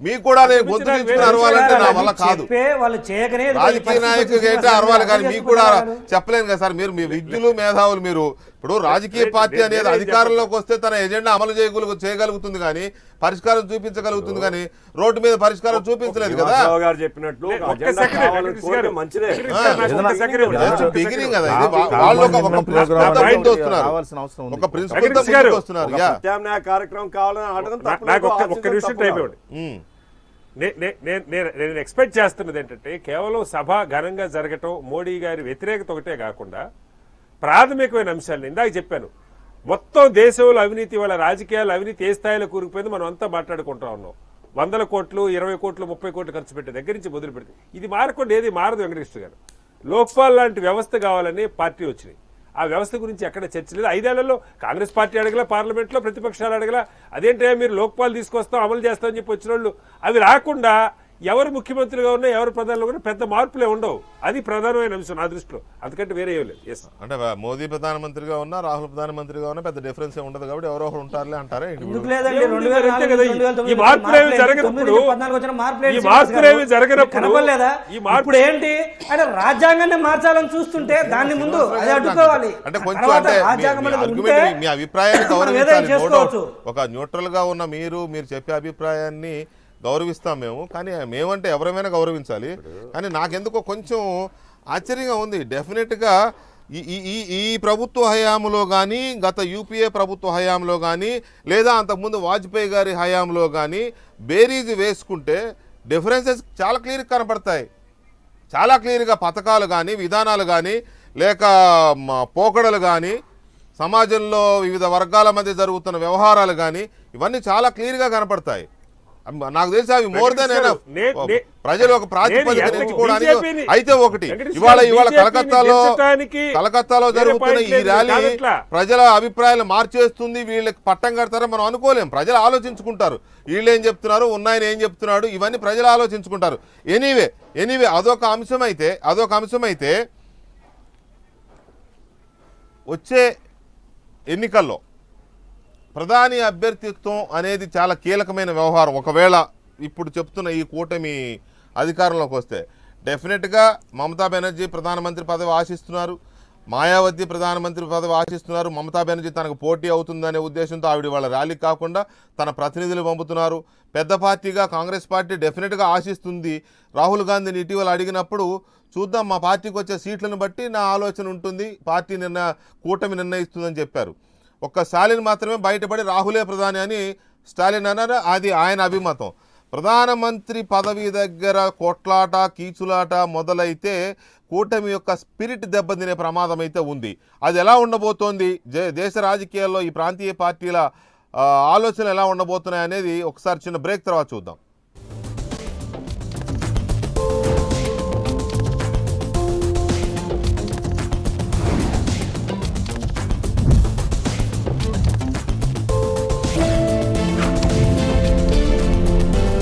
మీకు కూడా నేను గొంతు తీసుకుని అరవాలంటే నా వల్ల కాదు. రాజకీయ నాయకులు ఏంటో అరవాలి, కానీ మీకు కూడా చెప్పలేను కదా సార్. మీరు మీ విద్యులు మేధావులు, మీరు ఇప్పుడు రాజకీయ పార్టీ అనేది అధికారంలోకి వస్తే తన ఎజెండా అమలు చేయగలుగుతుంది కానీ పరిష్కారం చూపించగలుగుతుంది, కానీ రోడ్డు మీద పరిష్కారం చూపించలేదు కదా. చెప్పినట్లు బిగినింగ్ కదా ఇది. వాళ్ళు ఒక ప్రిన్సిపల్ వస్తున్నారు. కార్యక్రమం కావాలని నాకు ఒక్క నిమిషం టైం ఇవ్వండి. నేను ఎక్స్పెక్ట్ చేస్తున్నది ఏంటంటే కేవలం సభ ఘనంగా జరగటం, మోడీ గారి వ్యతిరేకత ఒకటే కాకుండా ప్రాథమికమైన అంశాలను ఇందాక చెప్పాను. మొత్తం దేశంలో అవినీతి, వాళ్ళ రాజకీయాలు అవినీతి ఏ స్థాయిలో కూరుకుపోయిందో మనం అంతా మాట్లాడుకుంటా ఉన్నాం. 100 కోట్లు, 20 కోట్లు, 30 కోట్లు ఖర్చు పెట్టే దగ్గర నుంచి మొదలు పెడితే ఇది మారకుండా ఏది మారదు. వెంకటేశ్వర గారు, లోక్పాల్ లాంటి వ్యవస్థ కావాలని పార్టీ వచ్చినాయి. ఆ వ్యవస్థ గురించి ఎక్కడ చర్చ లేదు. 5 ఏళ్లలో కాంగ్రెస్ పార్టీ అడగల, పార్లమెంట్లో ప్రతిపక్షాలు అడగల, అదేంటే మీరు లోక్పాల్ తీసుకొస్తాం, అమలు చేస్తామని చెప్పి వచ్చిన వాళ్ళు. అవి రాకుండా ఎవరు ముఖ్యమంత్రిగా ఉన్నా, ఎవరు ప్రధానిగా ఉన్నా పెద్ద మార్పులే ఉండవు. అది ప్రధానమైన అంశం నా దృష్టిలో, అందుకంటే వేరే ఏం లేదు. అంటే మోదీ ప్రధానమంత్రిగా ఉన్నా, రాహుల్ ప్రధానమంత్రిగా ఉన్నా పెద్ద డిఫరెన్స్ ఉండదు కాబట్టి ఎవరో ఒకరు ఉంటారులే అంటారే. ఈ మార్పులేవి జరగనప్పుడు ఇప్పుడు ఏంటి అంటే రాజ్యాంగాన్ని మార్చాలని చూస్తుంటే దాన్ని ముందు అది అడ్డుకోవాలి. అంటే కొంచెం అంటే మీ అభిప్రాయాన్ని గౌరవించాలి. ఒక న్యూట్రల్ గా ఉన్న మీరు చెప్పే అభిప్రాయాన్ని గౌరవిస్తాం మేము, కానీ మేమంటే ఎవరైనా గౌరవించాలి. కానీ నాకెందుకో కొంచెం ఆశ్చర్యంగా ఉంది. డెఫినెట్గా ఈ ప్రభుత్వ హయాంలో కానీ, గత యూపీఏ ప్రభుత్వ హయాంలో కానీ, లేదా అంతకుముందు వాజ్పేయి గారి హయాంలో కానీ బేరీజు వేసుకుంటే డిఫరెన్సెస్ చాలా క్లియర్గా కనపడతాయి. చాలా క్లియర్గా పథకాలు కానీ, విధానాలు కానీ, లేక పోకడలు కానీ, సమాజంలో వివిధ వర్గాల మధ్య జరుగుతున్న వ్యవహారాలు కానీ, ఇవన్నీ చాలా క్లియర్గా కనపడతాయి. నాకు తెలిసి అవి మోర్ దెన్ ఎనఫ్ ప్రజలు ఒక ప్రాతిపదిక ఎంచుకోవడానికి. అయితే ఒకటి, ఇవాళ కలకత్తాలో జరుగుతున్న ఈ ర్యాలీ ప్రజల అభిప్రాయాలు మార్చేస్తుంది, వీళ్ళకి పట్టం కడతారని మనం అనుకోలేం. ప్రజలు ఆలోచించుకుంటారు, వీళ్ళు ఏం చెప్తున్నారు, ఉన్నాయని ఏం చెప్తున్నాడు, ఇవన్నీ ప్రజలు ఆలోచించుకుంటారు. ఎనీవే అదొక అంశం అయితే వచ్చే ఎన్నికల్లో ప్రధాని అభ్యర్థిత్వం అనేది చాలా కీలకమైన వ్యవహారం. ఒకవేళ ఇప్పుడు చెప్తున్న ఈ కూటమి అధికారంలోకి వస్తే డెఫినెట్గా మమతా బెనర్జీ ప్రధానమంత్రి పదవి ఆశిస్తున్నారు, మాయావతి ప్రధానమంత్రి పదవి ఆశిస్తున్నారు. మమతా బెనర్జీ తనకు పోటీ అవుతుందనే ఉద్దేశంతో ఆవిడ వాళ్ళ ర్యాలీకి కాకుండా తన ప్రతినిధులు పంపుతున్నారు. పెద్ద పార్టీగా కాంగ్రెస్ పార్టీ డెఫినెట్గా ఆశిస్తుంది. రాహుల్ గాంధీని ఇటీవల అడిగినప్పుడు చూద్దాం, మా పార్టీకి వచ్చే సీట్లను బట్టి నా ఆలోచన ఉంటుంది, పార్టీ కూటమి నిర్ణయిస్తుందని చెప్పారు. ఒక్క స్టాలిన్ మాత్రమే బయటపడి రాహులే ప్రధాని అని స్టాలిన్ అన్నారు. అది ఆయన అభిమతం. ప్రధానమంత్రి పదవి దగ్గర కొట్లాట, కీచులాట మొదలైతే కూటమి యొక్క స్పిరిట్ దెబ్బతినే ప్రమాదం అయితే ఉంది. అది ఎలా ఉండబోతోంది, దేశ రాజకీయాల్లో ఈ ప్రాంతీయ పార్టీల ఆలోచనలు ఎలా ఉండబోతున్నాయి అనేది ఒకసారి చిన్న బ్రేక్ తర్వాత చూద్దాం.